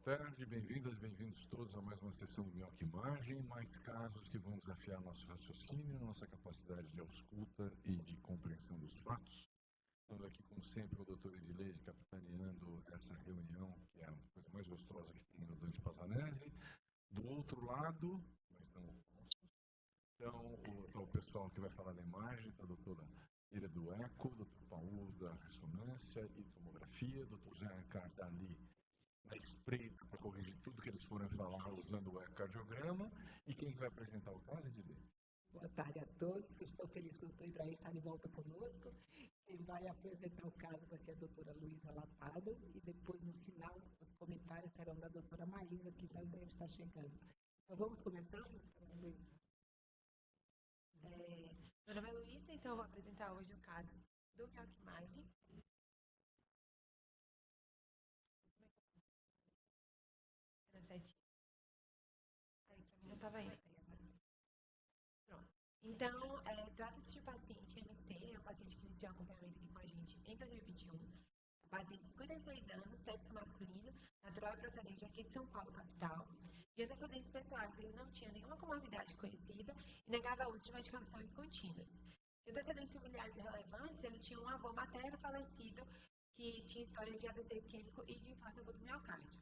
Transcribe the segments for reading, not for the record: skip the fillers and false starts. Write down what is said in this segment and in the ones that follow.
Boa tarde, bem-vindas e bem-vindos todos a mais uma sessão do Minhoca Imagem, mais casos que vão desafiar nosso raciocínio, nossa capacidade de ausculta e de compreensão dos fatos. Estamos aqui, como sempre, o Dr. Isileide capitaneando essa reunião, que é a coisa mais gostosa que tem no Dante Pazzanese. Do outro lado, nós estamos então, o pessoal que vai falar da imagem, a doutora Ira do Eco, Dr. Paulo da Ressonância e Tomografia, Dr. Zé Ricardo ali na espreita para corrigir tudo que eles forem falar usando o ecocardiograma. E quem vai apresentar o caso, Edilei? Boa tarde a todos. Estou feliz que o doutor Ibrahim está de volta conosco. Quem vai apresentar o caso vai ser a doutora Luísa Latado e depois, no final, os comentários serão da doutora Maísa, que já deve estar chegando. Então, vamos começar, doutora Luísa? Meu nome é Luísa, então eu vou apresentar hoje o caso do Minhoca Imagem. Aí, pra mim não estava indo. Pronto. Então, trata-se de paciente MC, é um paciente que iniciou acompanhamento aqui com a gente em 2021. Paciente de 56 anos, sexo masculino, natural e procedente aqui de São Paulo, capital. De antecedentes pessoais, ele não tinha nenhuma comorbidade conhecida e negava o uso de medicações contínuas. De antecedentes familiares relevantes, ele tinha um avô materno falecido que tinha história de AVC isquêmico e de infarto agudo do miocárdio.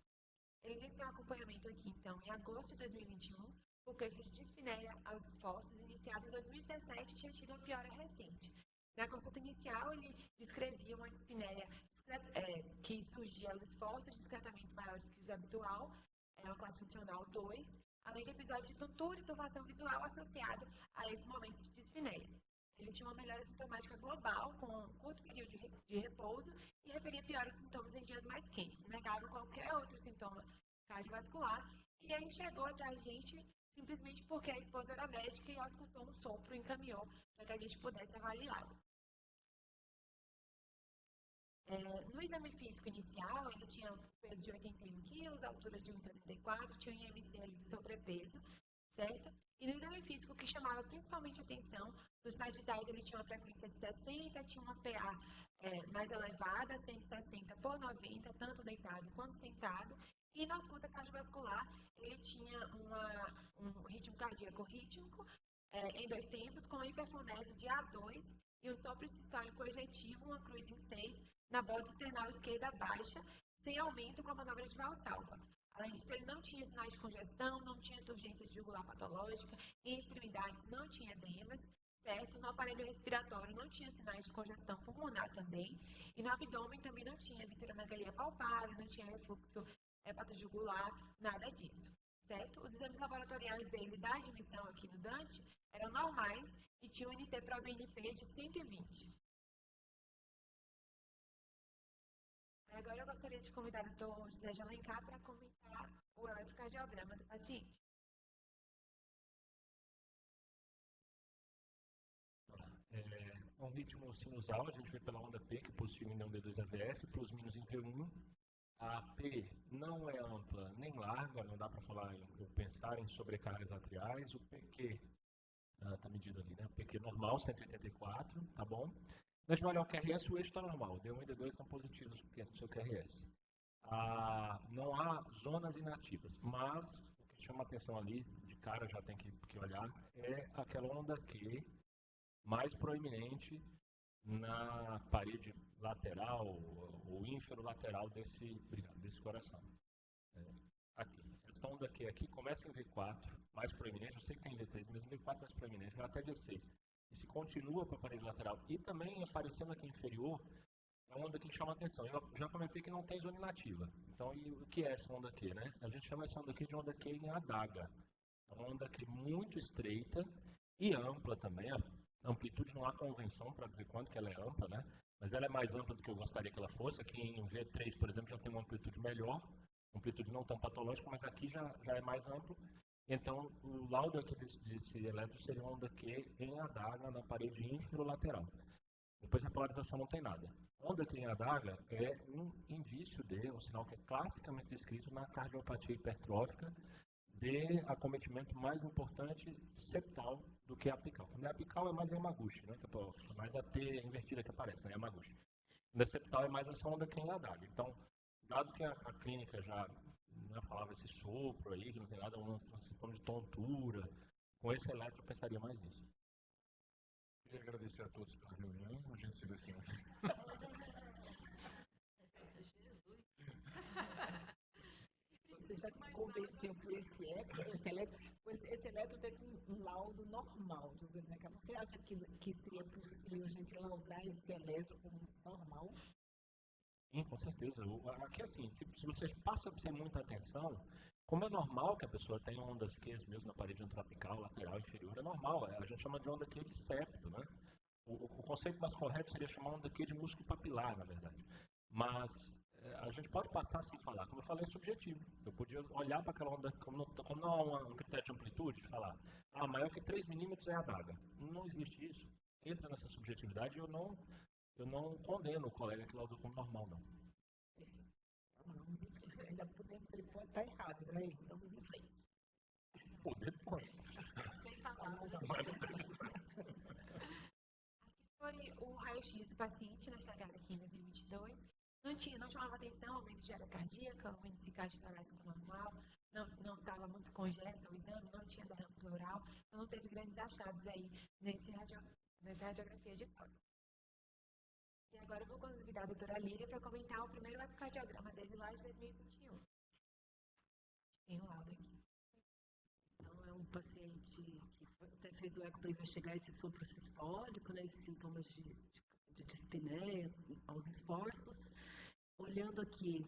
Ele iniciou o acompanhamento aqui, então, em agosto de 2021, por queixa de dispneia aos esforços, iniciado em 2017 e tinha tido uma piora recente. Na consulta inicial, ele descrevia uma dispneia que surgia aos esforços discretamente maiores que o habitual, uma classe funcional 2, além de episódio de tontura e turbação visual associado a esse momento de dispneia. Ele tinha uma melhora sintomática global, com um curto período de repouso e referia piora de sintomas em dias mais quentes, negava qualquer outro sintoma cardiovascular, e ele chegou até a gente simplesmente porque a esposa era médica e auscultou um sopro e encaminhou para que a gente pudesse avaliá-lo. No exame físico inicial, ele tinha um peso de 81 kg, altura de 1,74, tinha um IMC ali de sobrepeso, certo? E no exame físico, que chamava principalmente a atenção, dos sinais vitais ele tinha uma frequência de 60, tinha uma PA mais elevada, 160 por 90, tanto deitado quanto sentado. E na ausculta cardiovascular, ele tinha um ritmo cardíaco rítmico em 2 tempos, com hiperfonese de A2 e um sopro sistólico ejetivo, uma cruz em 6, na borda external esquerda baixa, sem aumento com a manobra de valsalva. Além disso, ele não tinha sinais de congestão, não tinha turgência jugular patológica, em extremidades não tinha edemas, certo? No aparelho respiratório não tinha sinais de congestão pulmonar também, e no abdômen também não tinha visceromegalia palpável, não tinha refluxo hepatojugular, nada disso, certo? Os exames laboratoriais dele da admissão aqui no Dante eram normais e tinha um NT-proBNP de 120. Agora eu gostaria de convidar o Dr. José de Alencar para comentar o eletrocardiograma do paciente. Um ritmo sinusal, a gente vê pela onda P, que é positivo em D2AVF, plus minus inter1. A P não é ampla nem larga, não dá para falar pensar em sobrecargas atriais. O PQ está medido ali, né? O PQ normal, 184, tá bom? A gente vai olhar o QRS, o eixo está normal, D1 e D2 estão positivos no seu QRS. Não há zonas inativas, mas o que chama a atenção ali, de cara já tem que olhar, é aquela onda Q mais proeminente na parede lateral ou inferolateral desse coração. Aqui. Essa onda aqui começa em V4, mais proeminente, eu sei que tem V3, mas em V4 mais proeminente, vai até V6. E se continua para a parede lateral e também aparecendo aqui inferior, é uma onda que chama a atenção. Eu já comentei que não tem zona inativa. Então, e o que é essa onda aqui, né? A gente chama essa onda aqui de onda Q em adaga. É uma onda aqui muito estreita e ampla também. A amplitude não há convenção para dizer quanto que ela é ampla, né? Mas ela é mais ampla do que eu gostaria que ela fosse. Aqui em V3, por exemplo, já tem uma amplitude melhor, amplitude não tão patológica, mas aqui já é mais amplo. Então, o laudo aqui desse eletro seria uma onda Q em adaga na parede inferolateral. Depois a polarização não tem nada. Onda Q em adaga é um indício um sinal que é classicamente descrito na cardiopatia hipertrófica de acometimento mais importante septal do que apical. Quando é apical é mais a Yamaguchi, né? É mais a T invertida que aparece, né? Yamaguchi. Quando é septal é mais essa onda Q em adaga. Então, dado que a clínica já né, falava esse sopro aí, que não tem nada, um sintoma de tontura. Com esse eletro, eu pensaria mais nisso. Queria agradecer a todos pela reunião. A gente se vê semana. Você já se convenceu por esse eletro? Pois esse eletro teve um laudo normal, dizendo, né? Você acha que seria possível a gente laudar esse eletro como normal? Sim, com certeza. Aqui, assim, se você passa sem muita atenção, como é normal que a pessoa tenha ondas Q mesmo na parede antropical, lateral, inferior, é normal. A gente chama de onda Q de septo, né? O conceito mais correto seria chamar onda Q de músculo papilar, na verdade. Mas a gente pode passar sem falar. Como eu falei, é subjetivo. Eu podia olhar para aquela onda, como não há um critério de amplitude, falar, maior que 3 milímetros é a adaga. Não existe isso. Entra nessa subjetividade e eu não condeno o colega que laudou como normal, não. Vamos em frente. Ainda podemos, ele pode estar errado, né? Vamos em frente. Poder pode. Sem palavras. Aqui foi o raio-x do paciente na chegada aqui em 2022. Não chamava atenção o aumento de área cardíaca, o índice cardiotorácico normal, não estava muito congesto o exame, não tinha derrame pleural, então não teve grandes achados aí nessa radiografia de tórax. E agora eu vou convidar a doutora Líria para comentar o primeiro ecocardiograma dele lá de 2021. Tem um laudo aqui. Então, é um paciente que até fez o eco para investigar esse sopro sistólico, né, esses sintomas de dispneia aos esforços. Olhando aqui,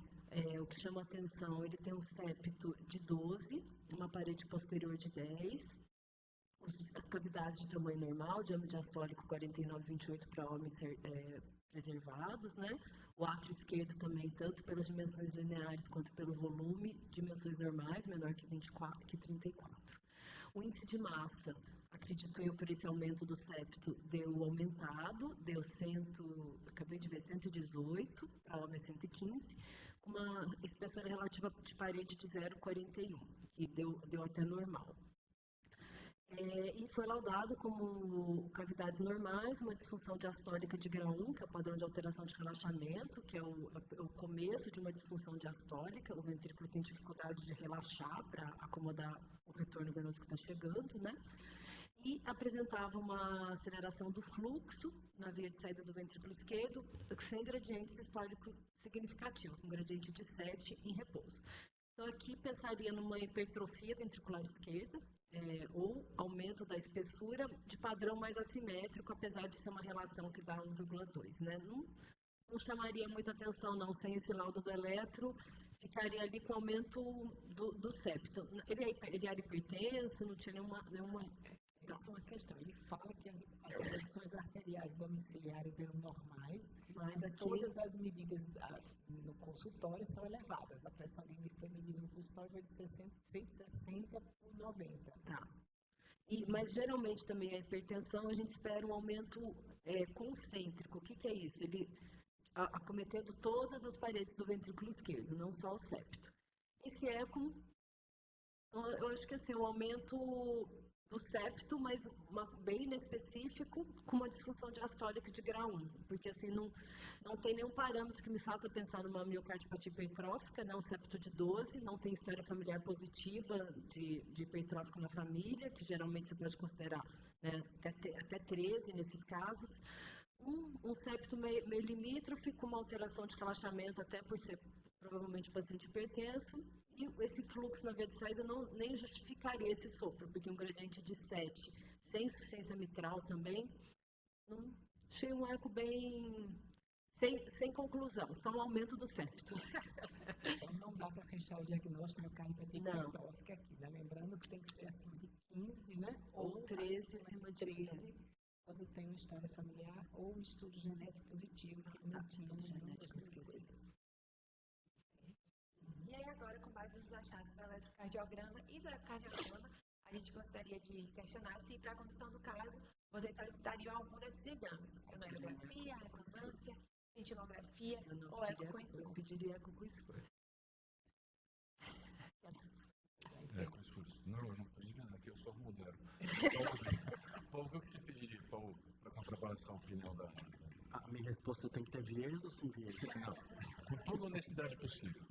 o que chama atenção, ele tem um septo de 12, uma parede posterior de 10, as cavidades de tamanho normal, diâmetro diastólico 49,28 para homens preservados, né? O átrio esquerdo também, tanto pelas dimensões lineares quanto pelo volume, dimensões normais, menor que 34. O índice de massa, acredito eu, por esse aumento do septo, deu aumentado, deu 118, para homem 115, com uma espessura relativa de parede de 0,41, que deu até normal. E foi laudado como cavidades normais, uma disfunção diastólica de grau 1, que é o padrão de alteração de relaxamento, que é o começo de uma disfunção diastólica. O ventrículo tem dificuldade de relaxar para acomodar o retorno venoso que está chegando, né? E apresentava uma aceleração do fluxo na via de saída do ventrículo esquerdo, sem gradiente sistólico significativo, com gradiente de 7 em repouso. Então, aqui pensaria numa hipertrofia ventricular esquerda, ou aumento da espessura de padrão mais assimétrico, apesar de ser uma relação que dá 1,2, né? Não chamaria muita atenção, não, sem esse laudo do eletro, ficaria ali com aumento do septo. Ele era hipertenso, não tinha nenhuma... Essa é uma questão. Ele fala que as pressões arteriais domiciliares eram normais, mas aqui... todas as medidas no consultório são elevadas. A pressão que foi medida no consultório foi de 160 por 90. Tá. Mas geralmente também a hipertensão, a gente espera um aumento concêntrico. O que é isso? Ele acometendo todas as paredes do ventrículo esquerdo, não só o septo. Esse eco, eu acho que assim, um aumento do septo, mas bem inespecífico, com uma disfunção diastólica de grau 1, porque assim, não tem nenhum parâmetro que me faça pensar numa miocardiopatia hipertrófica, né? Um septo de 12, não tem história familiar positiva de hipertrófico na família, que geralmente você pode considerar, né, até 13 nesses casos. Um septo meio limítrofe, com uma alteração de relaxamento, até por ser provavelmente paciente hipertenso, e esse fluxo na via de saída nem justificaria esse sopro, porque um gradiente de 7, sem insuficiência mitral também, achei um eco bem sem conclusão, só um aumento do septo. Então não dá para fechar o diagnóstico do miocardiopatia hipertrófica aqui, né? Lembrando que tem que ser acima de 15, né? Ou 13 acima de 13. Quando tem uma história familiar ou um estudo genético positivo, que não tinha genético das coisas. E aí agora, com base nos achados do eletrocardiograma e do ecocardiograma, a gente gostaria de questionar se, para a condução do caso, vocês solicitariam algum desses exames, coronariografia, ressonância, cintilografia ou eco com esforço. Eu pediria eco com esforço. Com esforço. Não, eu não pedi, aqui eu só modero. Paulo, o que você pediria, Paulo, para contrabalançar a opinião da... A minha resposta tem que ter viés ou sem viés? Não, com toda a honestidade possível.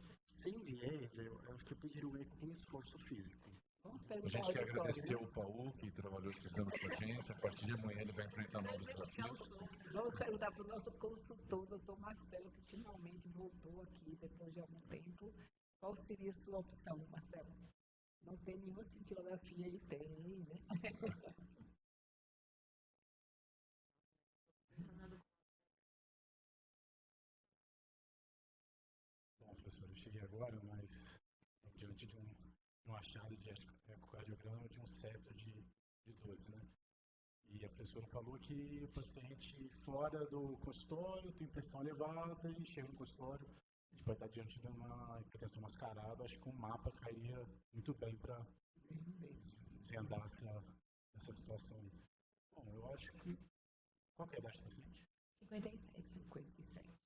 sem viés, eu acho que eu pediria um eco com esforço físico. Vamos A perguntar gente ao quer auditório, agradecer né? o Paulo, que trabalhou esses anos com a gente. A partir de amanhã ele vai enfrentar novos desafios. Vamos perguntar para o nosso consultor, doutor Marcelo, que finalmente voltou aqui depois de algum tempo. Qual seria a sua opção, Marcelo? Não tem nenhuma cintilografia aí, tem, né? Bom, professor, eu cheguei agora, mas diante de um achado de ecocardiograma de um septo de 12, né? E a professora falou que o paciente fora do consultório tem pressão elevada e chega no consultório, a gente vai estar diante de uma hipertensão mascarada. Acho que um mapa cairia muito bem para desvendar essa situação aí. Bom, eu acho que... Qual que é a idade do paciente? 57.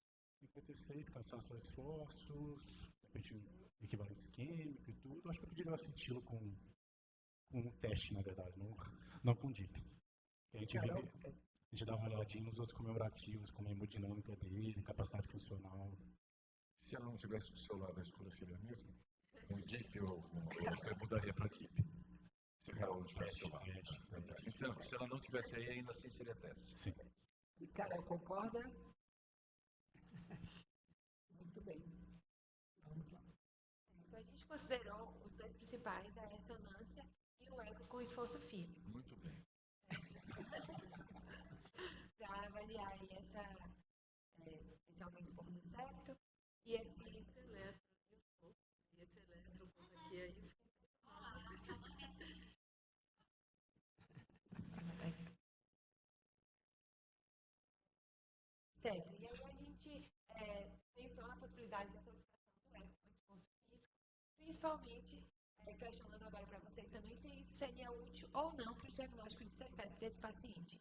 56, cansaço aos esforços, de repente equivalente isquêmico e tudo. Acho que eu poderia senti-lo com um teste, na verdade, não com dita. A gente dá uma olhadinha nos outros comemorativos, como a hemodinâmica dele, capacidade funcional. Se ela não tivesse do seu lado, a escolha seria a mesma? Um DIP ou você mudaria para DIP? Se ela não tivesse do seu lado. Então, se ela não estivesse aí, ainda assim seria teste. Sim. E Carol, concorda? Muito bem. Vamos lá. Então, a gente considerou os dois principais, a ressonância e o eco com esforço físico, Muito bem. para avaliar aí esse aumento um pouco do septo e esse eletro aqui aí. Certo, e aí a gente pensou na possibilidade dessa observação do eco com esforço físico, principalmente questionando agora para vocês também se isso seria útil ou não para o diagnóstico de Cefep desse paciente.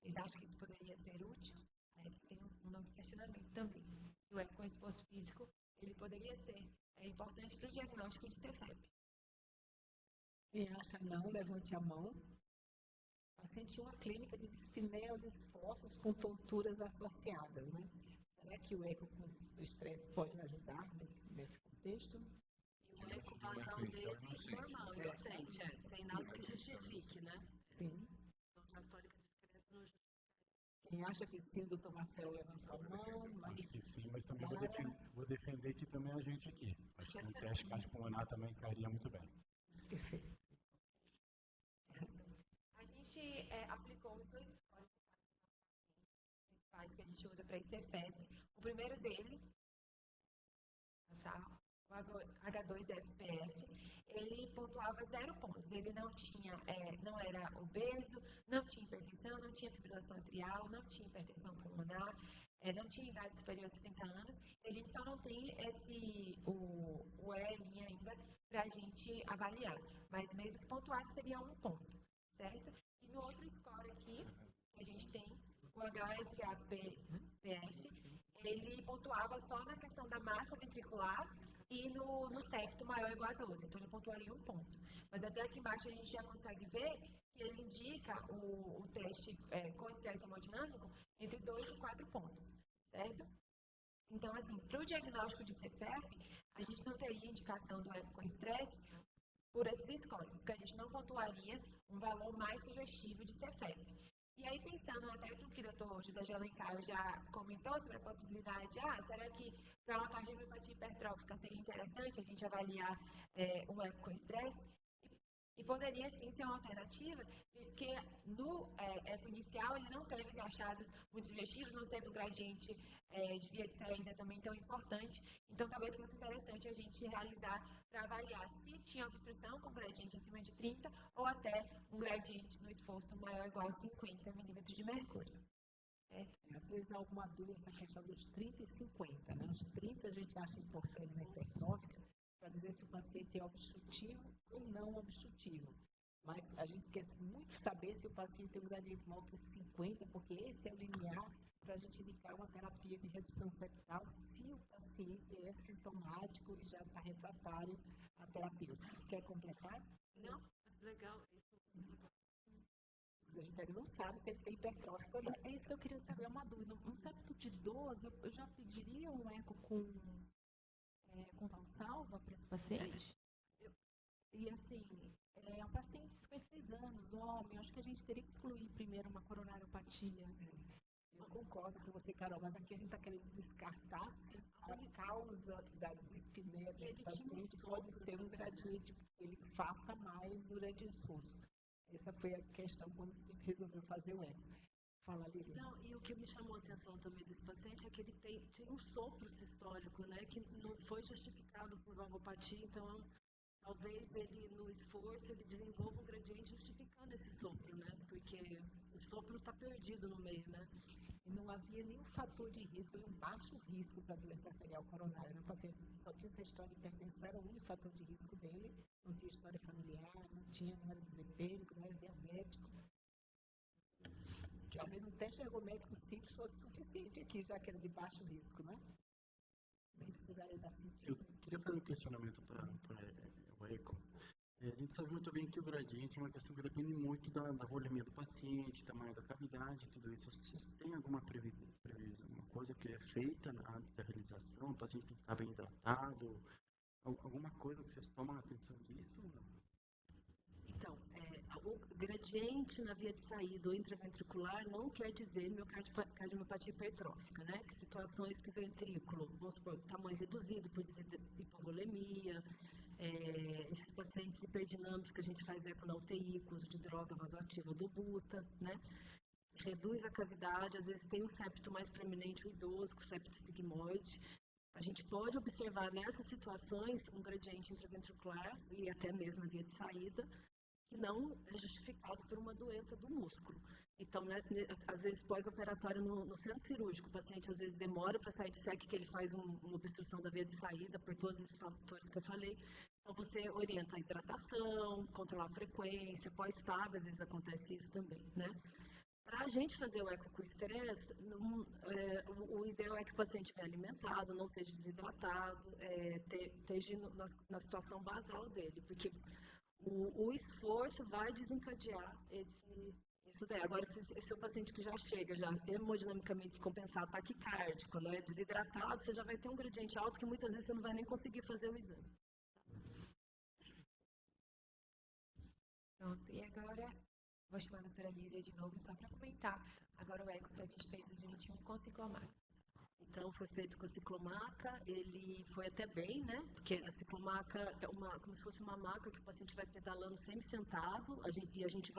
Vocês acham que isso poderia ser útil? Aí tem um novo questionamento também. O eco com esforço físico, ele poderia ser importante para o diagnóstico de Cefep. Quem acha não, levante a mão. O paciente tinha uma clínica de dispneia aos esforços com tonturas associadas, né? Será que o eco com estresse pode ajudar nesse contexto? O eco vazão dele normal, inocente, sem nada que justifique, né? Sim. Então, a história discreta não justifica. Quem acha que sim, o doutor Marcelo levantou a mão, mas... Acho que sim, mas também vou defender que também a gente aqui. Acho que um teste cardiopulmonar também cairia muito bem. Perfeito. A gente aplicou os dois scores principais que a gente usa para esse Cefep. O primeiro deles, o H2FPF, ele pontuava 0 pontos. Ele não tinha, não era obeso, não tinha hipertensão, não tinha fibrilação atrial, não tinha hipertensão pulmonar, não tinha idade superior a 60 anos. A gente só não tem o ELI ainda para a gente avaliar. Mas mesmo que pontuasse, seria 1 ponto, certo? E no outro score aqui, a gente tem o HFA-PF, ele pontuava só na questão da massa ventricular e no septo maior ou igual a 12, então ele pontuaria 1 ponto. Mas até aqui embaixo a gente já consegue ver que ele indica o teste com estresse hemodinâmico entre 2 e 4 pontos, certo? Então, assim, para o diagnóstico de Cefep, a gente não teria indicação do eco com estresse por esses scores, porque a gente não pontuaria um valor mais sugestivo de Cefep. E aí, pensando até no que o doutor José de Alencar já comentou sobre a possibilidade de, será que para uma cardiomiopatía hipertrófica seria interessante a gente avaliar o eco com estresse? E poderia, sim, ser uma alternativa, visto que no eco inicial ele não teve achados muito sugestivos, não teve um gradiente de via de saída também tão importante. Então, talvez fosse interessante a gente realizar para avaliar se tinha obstrução com gradiente acima de 30 ou até um gradiente no esforço maior ou igual a 50 milímetros de mercúrio. Às vezes há alguma dúvida essa questão dos 30 e 50, né? Os 30 a gente acha importante na hipertrófica, para dizer se o paciente é obstrutivo ou não obstrutivo. Mas a gente quer muito saber se o paciente tem um gradiente maior que 50, porque esse é o limiar para a gente indicar uma terapia de redução septal se o paciente é sintomático e já está refratário à terapêutica. Quer completar? Não? Legal. A gente ainda não sabe se ele tem hipertrófica ou não. É isso que eu queria saber, é uma dúvida. Um septo de 12, eu já pediria um eco com com Valsalva para esse paciente? E assim, é um paciente de 56 anos, homem, acho que a gente teria que excluir primeiro uma coronariopatia. Eu concordo com você, Carol, mas aqui a gente está querendo descartar se a causa da dispneia desse paciente pode ser um gradiente, porque ele faça mais durante o esforço. Essa foi a questão quando se resolveu fazer o eco. Fala, Lili. Não, e o que me chamou a atenção também desse paciente é que ele tem um sopro sistólico, né, que não foi justificado por valvopatia, então talvez ele, no esforço, ele desenvolva um gradiente justificando esse sopro, né, porque o sopro está perdido no meio, né. E não havia nenhum fator de risco, um baixo risco para a doença arterial coronária. O paciente só tinha essa história de hipertensão, era o único fator de risco dele, não tinha história familiar, não era dislipêmico, não era diabético. Talvez um teste ergométrico simples fosse suficiente aqui, já que era de baixo risco, né? Nem precisaria dar sentido. Eu queria fazer um questionamento para o ECO. A gente sabe muito bem que o gradiente é uma questão que depende muito da volemia do paciente, tamanho da cavidade, tudo isso. Vocês têm alguma previsão, uma coisa que é feita na realização? O paciente tem que estar bem hidratado? Alguma coisa que vocês tomam atenção disso? Então, o gradiente na via de saída ou intraventricular não quer dizer miocardiopatia hipertrófica, né? Que situações que o ventrículo, vamos supor, tamanho reduzido, por dizer hipovolemia, esses pacientes hiperdinâmicos que a gente faz eco na UTI, com uso de droga vasoativa do buta, né? Reduz a cavidade, às vezes tem um septo mais preeminente, o idoso, com septo sigmoide. A gente pode observar nessas situações um gradiente intraventricular e até mesmo a via de saída, que não é justificado por uma doença do músculo. Então, né, às vezes, pós-operatório no centro cirúrgico, o paciente às vezes demora para sair de SEC, que ele faz uma obstrução da via de saída, por todos esses fatores que eu falei. Então, você orienta a hidratação, controlar a frequência, pós-TAB, às vezes acontece isso também, né? Para a gente fazer o eco com estresse, o ideal é que o paciente estiver alimentado, não esteja desidratado, esteja na situação basal dele, porque o esforço vai desencadear isso daí. Agora, se o paciente que já chega, já hemodinamicamente descompensado, taquicárdico, né, desidratado, você já vai ter um gradiente alto que muitas vezes você não vai nem conseguir fazer o exame. Pronto, e agora vou chamar a doutora Lídia de novo só para comentar agora o eco que a gente fez em 2021 com ciclomaca. Então, foi feito com a ciclomaca, ele foi até bem, né? Porque a ciclomaca é como se fosse uma maca que o paciente vai pedalando semi-sentado, e a gente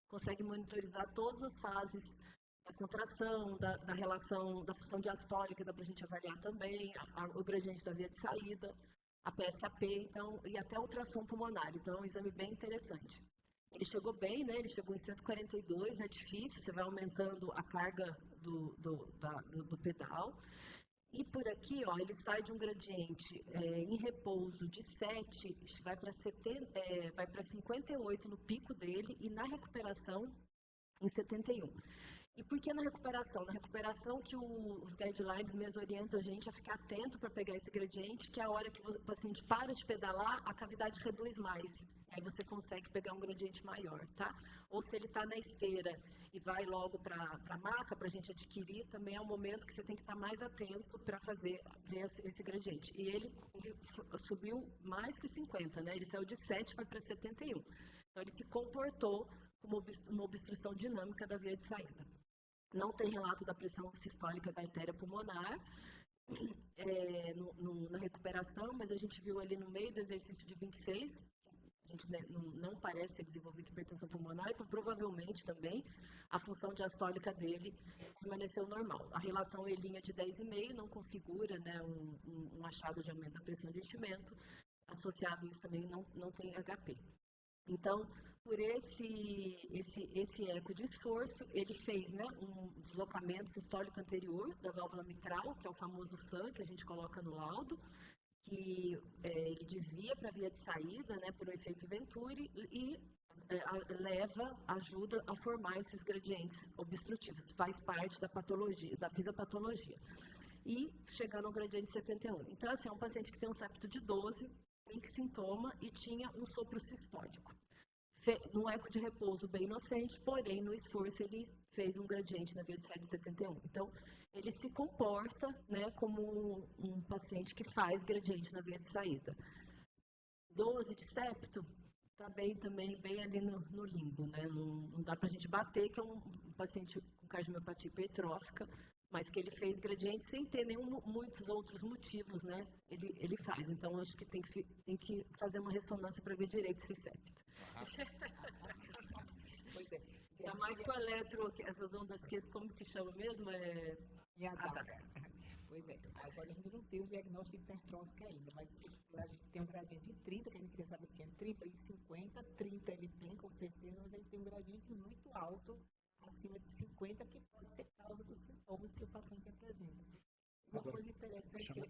consegue monitorizar todas as fases da contração, da relação, da função diastólica, dá para a gente avaliar também, o gradiente da via de saída, a PSAP, então, e até o ultrassom pulmonar. Então, é um exame bem interessante. Ele chegou bem, né? Ele chegou em 142, é difícil, você vai aumentando a carga do pedal. E por aqui, ó, ele sai de um gradiente em repouso de 7, vai para 58 no pico dele e na recuperação em 71. E por que na recuperação? Na recuperação que os guidelines mesmo orientam a gente a ficar atento para pegar esse gradiente, que é a hora que o paciente para de pedalar, a cavidade reduz mais. Aí você consegue pegar um gradiente maior, tá? Ou se ele está na esteira e vai logo para a maca, para a gente adquirir, também é um momento que você tem que estar mais atento para ver esse gradiente. E ele subiu mais que 50, né? Ele saiu de 7 para 71. Então, ele se comportou como uma obstrução dinâmica da via de saída. Não tem relato da pressão sistólica da artéria pulmonar na recuperação, mas a gente viu ali no meio do exercício de 26, a gente não parece ter desenvolvido hipertensão pulmonar, então provavelmente também a função diastólica dele permaneceu normal. A relação E' de 10,5 não configura, né, um achado de aumento da pressão de enchimento, associado a isso também não tem HP. Então, por esse eco de esforço, ele fez, né, um deslocamento sistólico anterior da válvula mitral, que é o famoso SAM, que a gente coloca no laudo, que ele desvia para a via de saída, né, por efeito Venturi, e ajuda a formar esses gradientes obstrutivos, faz parte da patologia, da fisiopatologia. E chegando ao gradiente 71. Então, assim, é um paciente que tem um septo de 12, tem sintoma e tinha um sopro sistólico. num eco de repouso bem inocente, porém, no esforço, ele fez um gradiente na via de saída de 71. Então, ele se comporta, né, como um paciente que faz gradiente na via de saída. 12 de septo, está bem também, bem ali no limbo, né? Não dá para a gente bater que é um paciente com cardiomiopatia hipertrófica, mas que ele fez gradiente sem ter muitos outros motivos, né? Ele faz. Então, acho que tem que fazer uma ressonância para ver direito esse septo. Pois é. Ainda mais com essas ondas que como que chama mesmo? Pois é. Agora a gente não tem o diagnóstico hipertrófico ainda, mas a gente tem um gradiente de 30, que a gente queria saber se é 30 e 50. 30 ele tem, com certeza, mas ele tem um gradiente muito alto, acima de 50, que pode ser causa dos sintomas que o paciente apresenta. Uma coisa interessante chama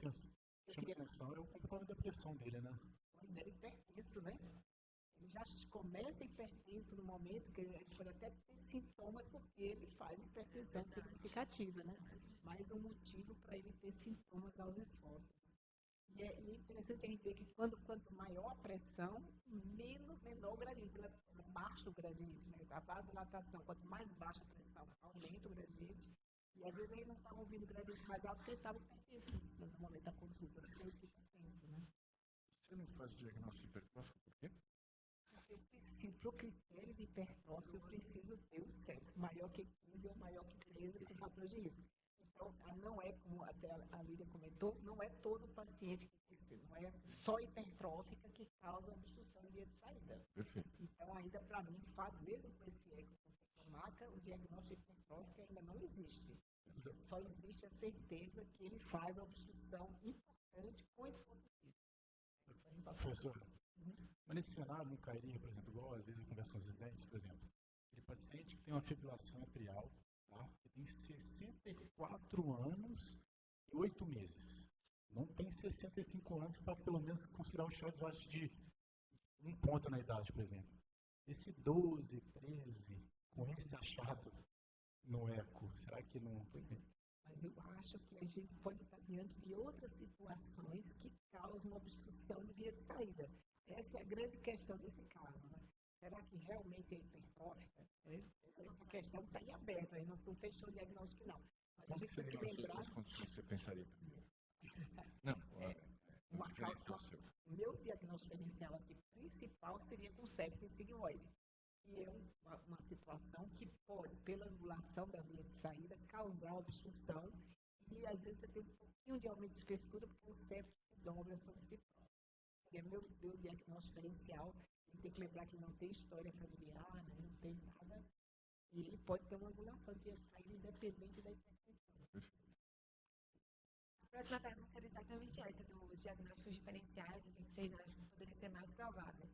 atenção é o comportamento da pressão dele, né? Pois é, hipertenso, né? Ele já começa hipertenso no momento que ele pode até ter sintomas porque ele faz hipertensão significativa, né? Mais um motivo para ele ter sintomas aos esforços. E é interessante a gente ver que quanto maior a pressão, menor o gradiente, baixa o gradiente, né? A vasodilatação, quanto mais baixa a pressão, aumenta o gradiente. E às vezes ele não está ouvindo o gradiente mais alto porque ele estava hipertenso no momento da consulta, sempre hipertenso, né? Você não faz diagnóstico hipertrófico por quê? Eu preciso, para o critério de hipertrófico, eu preciso ter o sexo maior que 15 ou maior que 13 com fatores de risco. Então, não é, como até a Lídia comentou, não é todo paciente que não é só hipertrófica que causa obstrução de via de saída. Perfeito. Então, ainda para mim, de fato, mesmo com esse eco com cetomaca, o diagnóstico hipertrófico ainda não existe. Só existe a certeza que ele faz a obstrução importante com esforço físico. Professor, mas nesse cenário não cairia, por exemplo, igual às vezes eu converso com os residentes, por exemplo, aquele paciente que tem uma fibrilação atrial, tá? Que tem 64 anos e 8 meses. Não tem 65 anos para pelo menos considerar o Charles Watts de um ponto na idade, por exemplo. Esse 12, 13, com esse achado no eco, será que não... Mas eu acho que a gente pode estar diante de outras situações que causam uma obstrução de via de saída. Essa é a grande questão desse caso, né? Será que realmente é hipertrófica? Essa questão está em aberto, aí não fechou o diagnóstico, não. Mas a gente tem que lembrar... As condições que você pensaria primeiro? Não, uma diferencial seu. O meu diagnóstico inicial aqui principal seria com septo sigmoide. E é uma situação que pode, pela angulação da via de saída, causar obstrução. E às vezes você tem um pouquinho de aumento de espessura porque o septo se dobra sobre si próprio. É meu diagnóstico inicial. Tem que lembrar que não tem história familiar, né? Não tem nada. E ele pode ter uma angulação de via de saída independente da hipertensão. A próxima pergunta era exatamente essa, dos diagnósticos diferenciais, o que vocês acham que poderia ser mais provável?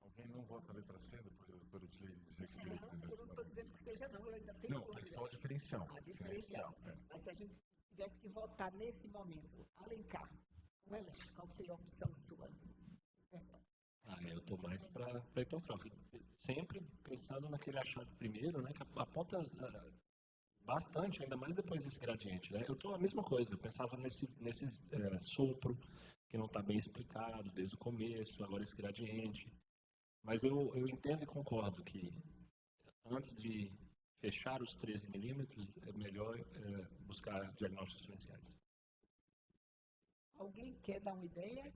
Alguém não vota a letra C por dizer que seria Eu não estou dizendo que seja, não, eu ainda tenho não, principal diferencial. Diferencial. Mas se a gente tivesse que votar nesse momento, Alencar, com elétrico, qual seria a opção sua? Eu estou mais para hipertrófico. Sempre pensando naquele achado primeiro, né, que aponta bastante, ainda mais depois desse gradiente, né? Eu estou a mesma coisa, eu pensava nesse sopro, que não está bem explicado desde o começo, agora esse gradiente. Mas eu entendo e concordo que antes de fechar os 13 milímetros, é melhor buscar diagnósticos diferenciais. Alguém quer dar uma ideia?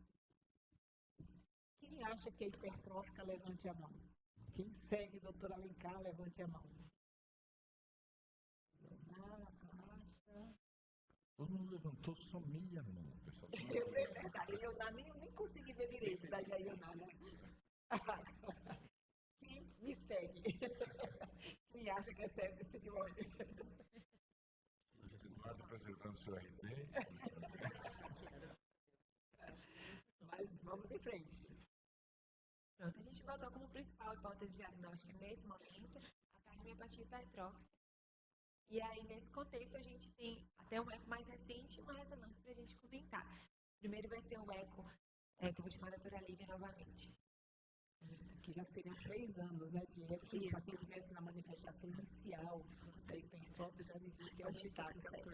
Quem acha que é hipertrófica, levante a mão. Quem segue o doutor Alencar, levante a mão. Todo mundo levantou só meia mão, pessoal. É verdade, eu nem consegui ver direito da Ioná, né? Quem me segue? Quem acha que é sério desse sigmoide? Guarda preservando seu RT. Mas vamos em frente. Pronto, a gente botou como principal hipótese diagnóstica nesse momento a cardiomiopatia hipertrófica. E aí, nesse contexto, a gente tem até um eco mais recente e uma ressonância para a gente comentar. Primeiro vai ser o eco, que eu vou chamar da doutora Lívia novamente. Que já seriam 3 anos, né, de eco. Se o paciente estivesse na manifestação inicial da hipertrófica, já devia ter aumentado o septo.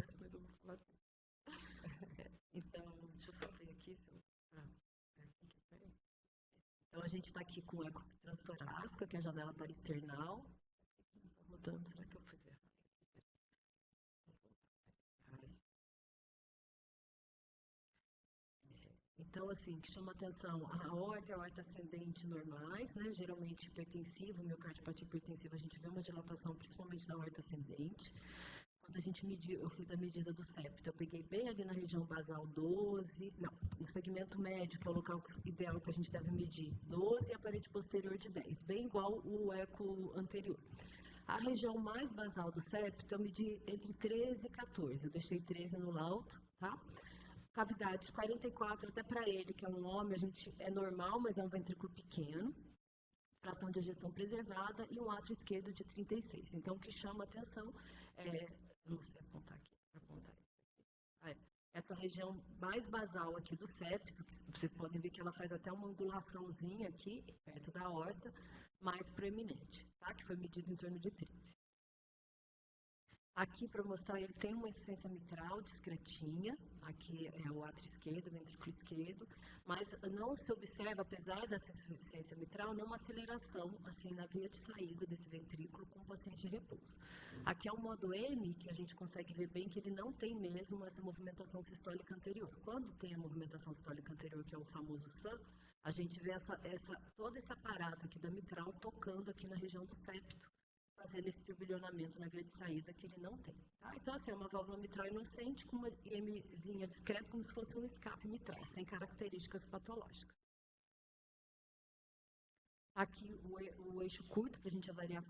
Então, deixa eu só ver aqui. Então, a gente está aqui com o eco transtorácico, que é a janela parasternal. Está rodando, será que eu fiz errado? Então, assim, que chama atenção, a aorta ascendente normais, né? Geralmente hipertensivo, miocardiopatia hipertensiva, a gente vê uma dilatação principalmente da aorta ascendente. Quando a gente mediu, eu fiz a medida do septo, eu peguei bem ali na região basal 12, não, no segmento médio, que é o local ideal que a gente deve medir, 12 e a parede posterior de 10, bem igual o eco anterior. A região mais basal do septo, eu medi entre 13 e 14, eu deixei 13 no laudo, tá? Cavidade 44, até para ele, que é um homem, a gente é normal, mas é um ventrículo pequeno. Fração de ejeção preservada e um átrio esquerdo de 36. Então, o que chama atenção não sei apontar aqui, essa região mais basal aqui do septo, que vocês podem ver que ela faz até uma angulaçãozinha aqui, perto da aorta, mais proeminente, tá? Que foi medido em torno de 13. Aqui, para mostrar, ele tem uma insuficiência mitral discretinha, aqui é o átrio esquerdo, o ventrículo esquerdo, mas não se observa, apesar dessa insuficiência mitral, não uma aceleração, assim, na via de saída desse ventrículo com o paciente em repouso. Aqui é o modo M, que a gente consegue ver bem que ele não tem mesmo essa movimentação sistólica anterior. Quando tem a movimentação sistólica anterior, que é o famoso SAM, a gente vê todo esse aparato aqui da mitral tocando aqui na região do septo, fazendo esse turbilhonamento na via de saída que ele não tem. Tá? Então, assim, é uma válvula mitral inocente com uma IMzinha discreta, como se fosse um escape mitral, sem características patológicas. Aqui o eixo curto, para a gente avaliar a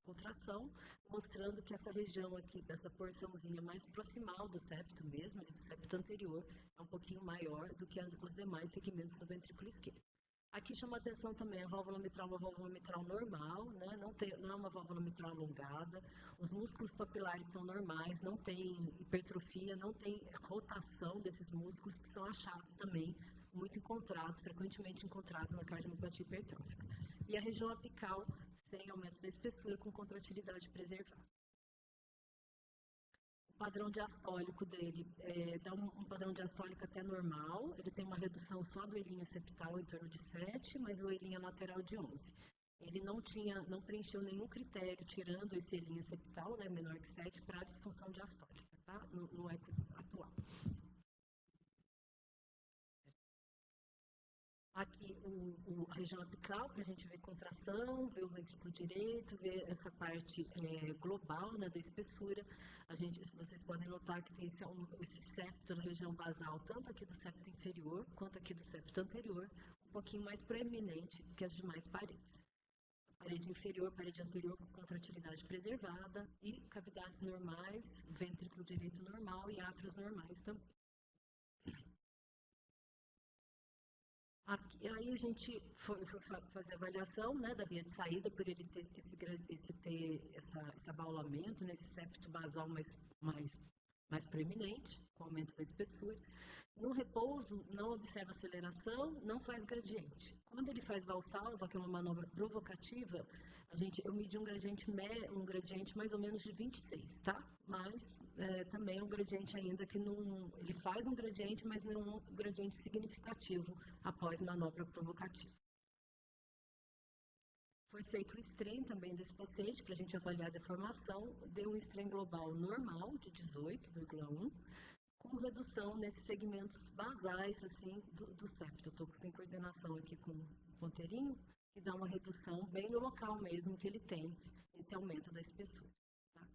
contração, mostrando que essa região aqui, dessa porçãozinha mais proximal do septo mesmo, do septo anterior, é um pouquinho maior do que os demais segmentos do ventrículo esquerdo. Aqui chama atenção também a válvula mitral, uma válvula mitral normal, né? Não é uma válvula mitral alongada, os músculos papilares são normais, não tem hipertrofia, não tem rotação desses músculos, que são achados também, muito encontrados, frequentemente encontrados na cardiomiopatia hipertrófica. E a região apical, sem aumento da espessura, com contratilidade preservada. O padrão diastólico dele dá um padrão diastólico até normal, ele tem uma redução só do elinha septal em torno de 7, mas o elinha lateral de 11. Ele não preencheu nenhum critério, tirando esse elinha septal, né, menor que 7, para a disfunção diastólica, tá? No eco atual. Aqui a região apical, para a gente ver contração, ver o ventrículo direito, ver essa parte global, né, da espessura. Vocês podem notar que tem esse septo na região basal, tanto aqui do septo inferior, quanto aqui do septo anterior, um pouquinho mais proeminente que as demais paredes. Parede inferior, parede anterior com contratilidade preservada e cavidades normais, ventrículo direito normal e átrios normais também. Aí a gente foi fazer a avaliação, né, da via de saída, por ele ter esse abaulamento, né, esse septo basal mais proeminente, com aumento da espessura. No repouso, não observa aceleração, não faz gradiente. Quando ele faz valsalva, que é uma manobra provocativa, eu medi um gradiente mais ou menos de 26, tá? Mas também é um gradiente ainda que não... Ele faz um gradiente, mas não é um gradiente significativo após manobra provocativa. Foi feito o strain também desse paciente, para a gente avaliar a deformação. Deu um strain global normal, de 18,1, com redução nesses segmentos basais, assim, do septo. Eu estou sem coordenação aqui com o ponteirinho, que dá uma redução bem no local mesmo que ele tem esse aumento da espessura. Tá?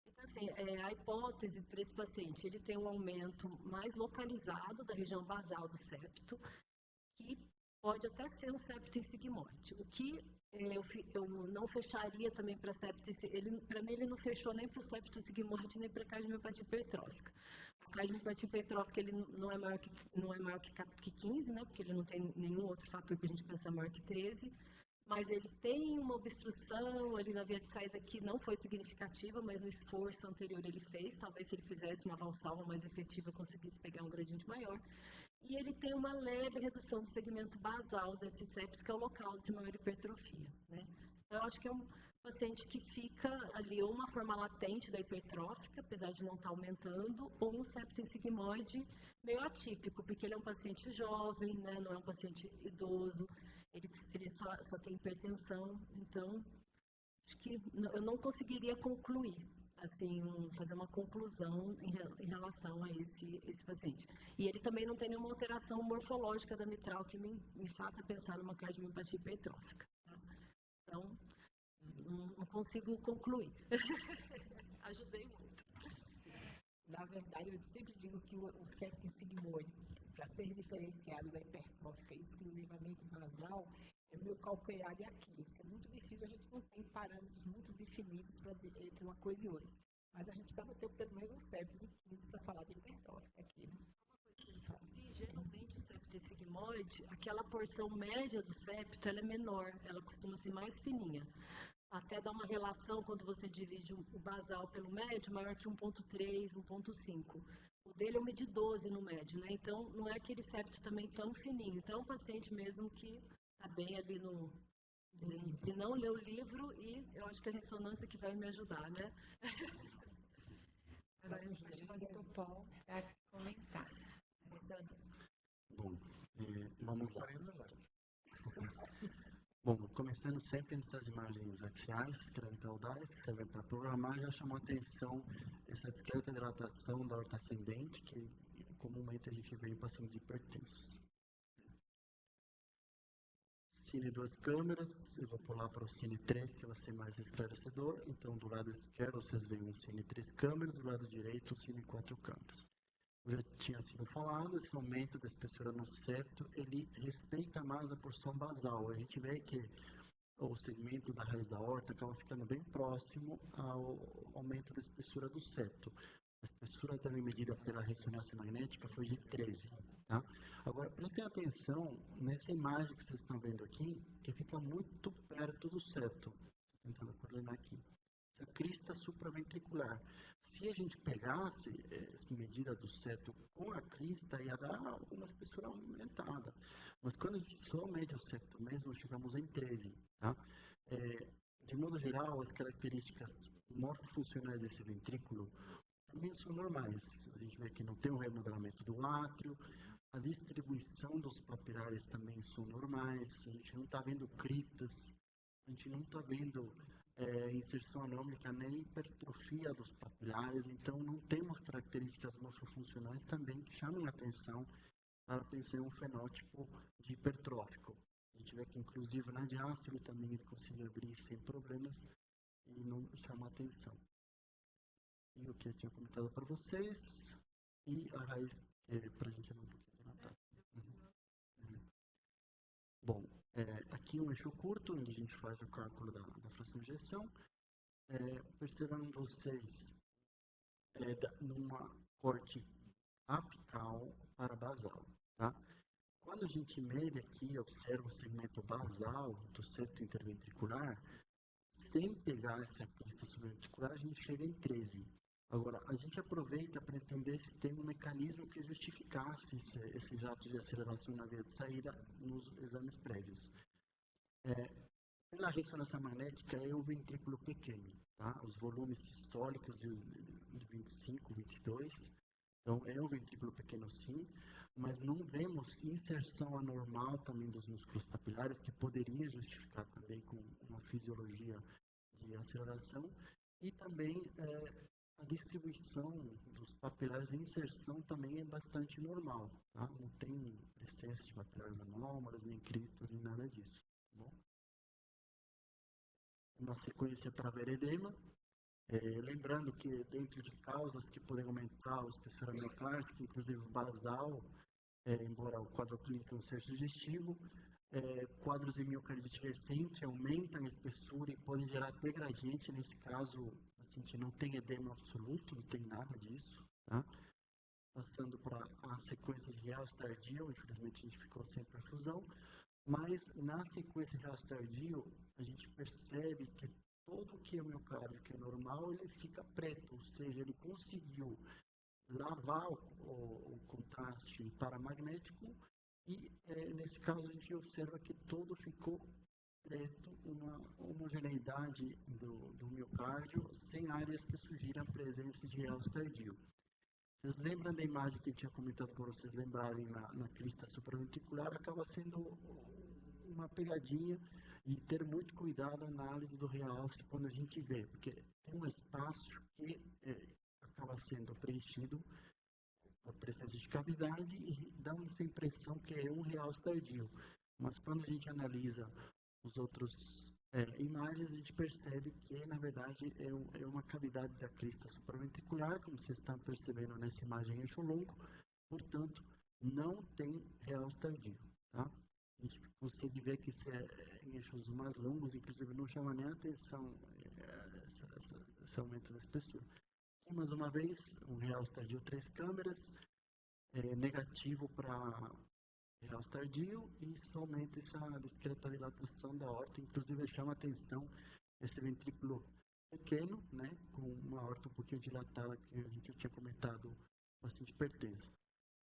Então, assim, a hipótese para esse paciente, ele tem um aumento mais localizado da região basal do septo, que pode até ser um septo insigmoide. O que eu não fecharia também para septo, para mim ele não fechou nem para o septo sigmoide, nem para a cardiomiopatia hipertrófica. A cardiomiopatia hipertrófica ele não é maior que 15, né, porque ele não tem nenhum outro fator que a gente pensa maior que 13, mas ele tem uma obstrução ali na via de saída que não foi significativa, mas no esforço anterior ele fez, talvez se ele fizesse uma valsalva mais efetiva conseguisse pegar um gradiente maior. E ele tem uma leve redução do segmento basal desse septo, que é o local de maior hipertrofia, né? Eu acho que é um paciente que fica ali ou uma forma latente da hipertrófica, apesar de não estar aumentando, ou um septo insigmoide meio atípico, porque ele é um paciente jovem, né? Não é um paciente idoso. ele só tem hipertensão, então acho que eu não conseguiria concluir, assim, fazer uma conclusão em relação a esse paciente. E ele também não tem nenhuma alteração morfológica da mitral que me faça pensar numa cardiomiopatia hipertrófica. Tá? Então, não consigo concluir. Ajudei muito. Na verdade, eu sempre digo que o septum sigmoide, para ser diferenciado da hipertrófica exclusivamente basal, é meu calcanhar de Aquiles, que é muito difícil, a gente não tem parâmetros muito definidos entre uma coisa e outra. Mas a gente precisava ter pelo menos um septo de 15 para falar de hipertrófica aqui, né? E geralmente o septo sigmoide, aquela porção média do septo, ela é menor, ela costuma ser mais fininha. Até dá uma relação, quando você divide o basal pelo médio, maior que 1,3, 1,5. O dele é 1,12 no médio, né? Então, não é aquele septo também tão fininho. Então, é um paciente mesmo que está bem ali de não ler o livro, e eu acho que a ressonância que vai me ajudar, né? Agora eu vou chamar o Dr. Paul para comentar a ressonância. Bom, vamos lá. Bom, começando sempre nessas imagens axiais, crânio-caudais, que servem para programar, já chamou a atenção essa discreta dilatação da aorta ascendente, que comumente a gente vê em pacientes hipertensos. Cine 2 câmeras, eu vou pular para o Cine 3, que vai ser mais esclarecedor. Então, do lado esquerdo, vocês veem um Cine 3 câmeras, do lado direito, um Cine 4 câmeras. Já tinha sido falado, esse aumento da espessura no septo, ele respeita mais a porção basal. A gente vê que o segmento da raiz da aorta acaba ficando bem próximo ao aumento da espessura do septo. A espessura também medida pela ressonância magnética foi de 13. Tá? Agora, prestem atenção nessa imagem que vocês estão vendo aqui, que fica muito perto do septo. Estou tentando coordenar aqui. Essa crista supraventricular. Se a gente pegasse essa medida do septo com a crista, ia dar uma espessura aumentada. Mas quando a gente só mede o septo mesmo, chegamos em 13. Tá? De modo geral, as características morfofuncionais desse ventrículo também são normais. A gente vê que não tem um remodelamento do átrio, a distribuição dos papilares também são normais, a gente não está vendo criptas, a gente não está vendo inserção anômica nem hipertrofia dos papilares, então não temos características morfofuncionais também que chamem a atenção para pensar em um fenótipo de hipertrófico. A gente vê que, inclusive, na diástole também ele conseguiu abrir sem problemas e não chama a atenção. E o que eu tinha comentado para vocês, e a raiz, para a gente não notar. Bom, aqui um eixo curto, onde a gente faz o cálculo da fração de ejeção. Percebam vocês numa corte apical para basal. Tá? Quando a gente mede aqui, observa o segmento basal do septo interventricular, sem pegar essa crista subventricular, a gente chega em 13. Agora, a gente aproveita para entender se tem um mecanismo que justificasse esse jato de aceleração na via de saída nos exames prévios. Pela ressonância magnética, é o ventrículo pequeno, tá? Os volumes sistólicos de 25, 22, então é um ventrículo pequeno sim, mas não vemos inserção anormal também dos músculos papilares, que poderia justificar também com uma fisiologia de aceleração, e também a distribuição dos papilares em inserção também é bastante normal, tá? Não tem presença de papilares anômalos, nem criptas, nem nada disso. Tá bom? Uma sequência para ver edema. Lembrando que dentro de causas que podem aumentar a espessura miocárdica, inclusive basal, embora o quadro clínico não seja sugestivo, quadros de miocardite recente aumentam a espessura e podem gerar degradiente. Nesse caso, o paciente não tem edema absoluto, não tem nada disso. Tá? Passando para a sequência de Reals tardio, infelizmente a gente ficou sem perfusão, mas na sequência de Reals tardio, a gente percebe que todo o que é miocárdio que é normal, ele fica preto, ou seja, ele conseguiu lavar o contraste paramagnético e, nesse caso, a gente observa que todo ficou preto, uma homogeneidade do miocárdio, sem áreas que sugiram a presença de Reals tardio. Vocês lembram da imagem que eu tinha comentado para vocês lembrarem na crista supraventricular? Acaba sendo uma pegadinha e ter muito cuidado na análise do realce quando a gente vê, porque tem um espaço que acaba sendo preenchido por presença de cavidade e dá essa impressão que é um realce tardio. Mas quando a gente analisa os outros imagens, a gente percebe que, na verdade, é uma cavidade da crista supraventricular, como vocês estão percebendo nessa imagem em eixo longo, portanto, não tem realce tardio, tá? A gente consegue ver que isso em eixos mais longos, inclusive não chama nem a atenção esse aumento da espessura. E, mais uma vez, um realce tardio 3 câmeras, negativo para realce tardio e somente essa discreta dilatação da aorta, inclusive chama atenção esse ventrículo pequeno, né, com uma aorta um pouquinho dilatada, que a gente tinha comentado, bastante hipertenso.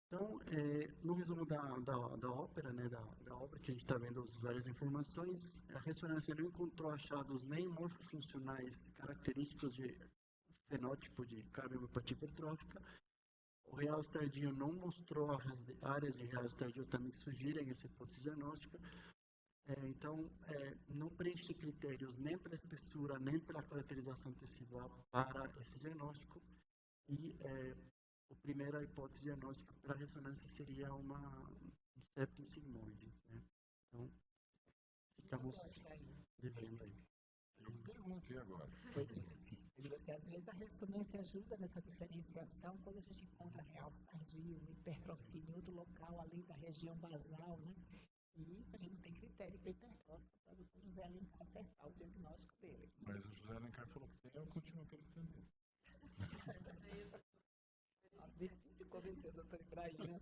Então, no resumo da ópera, né, da obra, que a gente está vendo as várias informações, a ressonância não encontrou achados nem morfofuncionais característicos de fenótipo de cardiomiopatia hipertrófica. O realce tardio não mostrou áreas de realce tardio também que sugerem essa hipótese diagnóstica. Então, não preenche critérios nem pela espessura, nem pela caracterização tecidual para esse diagnóstico. E a primeira hipótese diagnóstica para a ressonância seria um septum sigmoide, né? Então, ficamos devendo aí. Eu pergunto, e agora? Eu digo assim, às vezes a ressonância ajuda nessa diferenciação quando a gente encontra realce tardio, hipertrofia em outro local, além da região basal, né? E a gente não tem critério hipertrófico para o Dr. José Alencar acertar o diagnóstico dele. Mas o José Alencar falou que tem, eu continuo acreditando. Difícil convencer o doutor Ibrahim, né?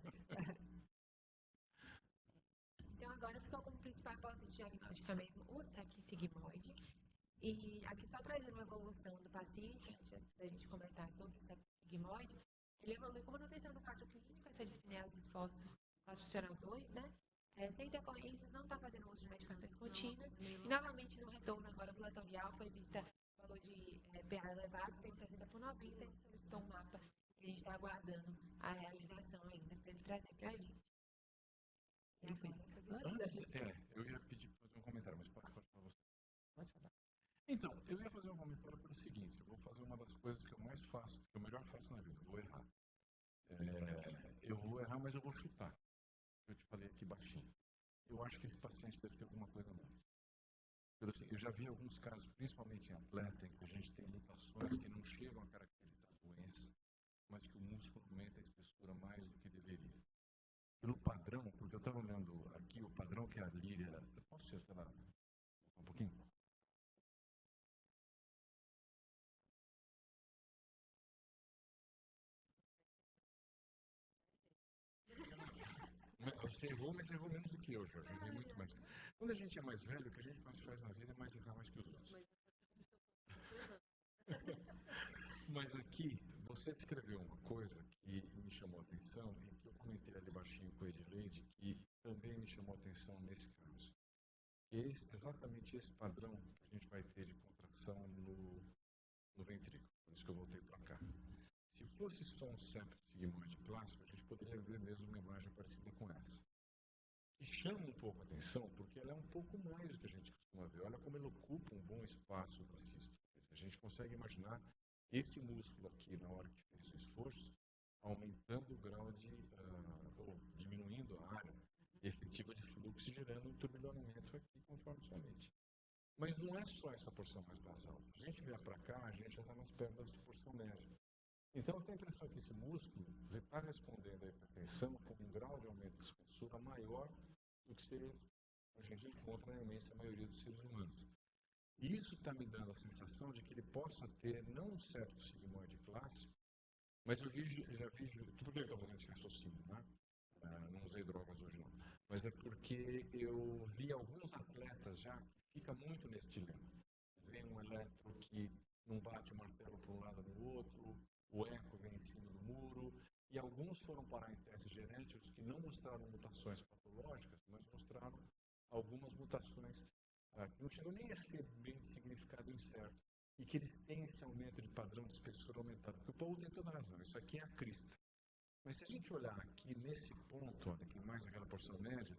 Então, agora ficou como principal hipótese diagnóstica mesmo o septo sigmoide. E aqui só trazendo uma evolução do paciente, antes da gente comentar sobre o septo sigmoide, ele evolui com manutenção do quadro clínico, essa dispneia dos esforços classe funcional 2, né? Sem intercorrências, não está fazendo uso de medicações contínuas. E, novamente, no retorno agora ambulatorial, foi vista o valor de PA elevado, 160 por 90, e solicitou um mapa que a gente está aguardando a realização ainda para ele trazer para a gente. Eu ia pedir para fazer um comentário, mas pode falar você. Pode falar. Então, eu ia fazer um comentário pelo seguinte, eu vou fazer uma das coisas que eu mais faço, que eu melhor faço na vida, eu vou errar. Eu vou errar, mas eu vou chutar. Eu te falei aqui baixinho. Eu acho que esse paciente deve ter alguma coisa a mais. Eu já vi alguns casos, principalmente em atleta, em que a gente tem mutações que não chegam a caracterizar a doença, mas que o músculo aumenta a espessura mais do que deveria. Pelo padrão, porque eu estava olhando aqui, o padrão que a Líria... Eu posso ser, sei lá, um pouquinho? Você errou, mas errou menos do que eu, Jorge. Eu errei muito mais. Quando a gente é mais velho, o que a gente mais faz na vida é mais errar mais que os outros. Mas aqui, você descreveu uma coisa que me chamou a atenção e que eu comentei ali baixinho com a Edileide, que também me chamou a atenção nesse caso. Exatamente esse padrão que a gente vai ter de contração no ventrículo. Por isso que eu voltei para cá. Se fosse só um septo sigmoide clássico, a gente poderia ver mesmo uma imagem parecida com essa. E chama um pouco a atenção, porque ela é um pouco mais do que a gente costuma ver. Olha como ele ocupa um bom espaço da sístole. A gente consegue imaginar esse músculo aqui, na hora que fez o esforço, aumentando o grau ou diminuindo a área efetiva de fluxo, gerando um turbilhonamento aqui, conforme somente. Mas não é só essa porção mais basal. Se a gente vier para cá, a gente já está mais perto da porção média. Então, eu tenho a impressão que esse músculo está respondendo à hipertensão com um grau de aumento de espessura maior do que a gente encontra na imensa maioria dos seres humanos. E isso está me dando a sensação de que ele possa ter, não um septo sigmoide clássico, mas eu já vi, por que eu estou fazendo esse raciocínio, né? Não usei drogas hoje não, mas é porque eu vi alguns atletas já que fica muito nesse dilema. Vem um eletro que não bate o martelo para um lado no outro, o eco vem em cima do muro, e alguns foram parar em testes genéticos que não mostraram mutações patológicas, mas mostraram algumas mutações que não chegam nem a ser bem de significado incerto, e que eles têm esse aumento de padrão de espessura aumentado. Porque o Paulo tem toda a razão, isso aqui é a crista. Mas se a gente olhar aqui nesse ponto, olha aqui mais aquela porção média,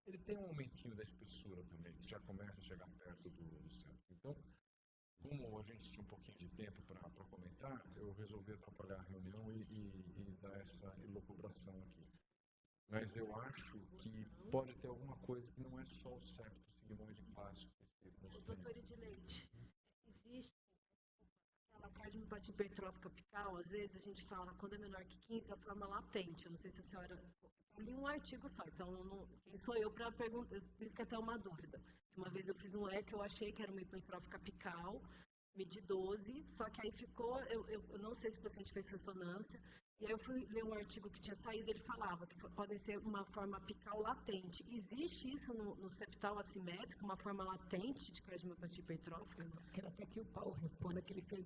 ele tem um aumentinho da espessura também, que já começa a chegar perto do centro. Então, como a gente tinha um pouquinho de tempo para comentar, eu resolvi atrapalhar a reunião e dar essa elucubração aqui. Mas eu acho que pode ter alguma coisa que não é só o septo sigmoide clássico. Doutora Edilene, existe aquela cardiomiopatia hipertrófica apical, às vezes a gente fala, quando é menor que 15, a forma latente. Eu não sei se a senhora... Eu li um artigo só, então quem sou eu para perguntar? Por isso que é até uma dúvida. Uma vez eu fiz um eco, eu achei que era uma hipertrófica apical, medi 12, só que aí ficou, eu não sei se o paciente fez ressonância, e aí eu fui ler um artigo que tinha saído, ele falava que pode ser uma forma apical latente. Existe isso no septal assimétrico, uma forma latente de cardiomiopatia hipertrófica? Quero até que o Paulo responda que ele tem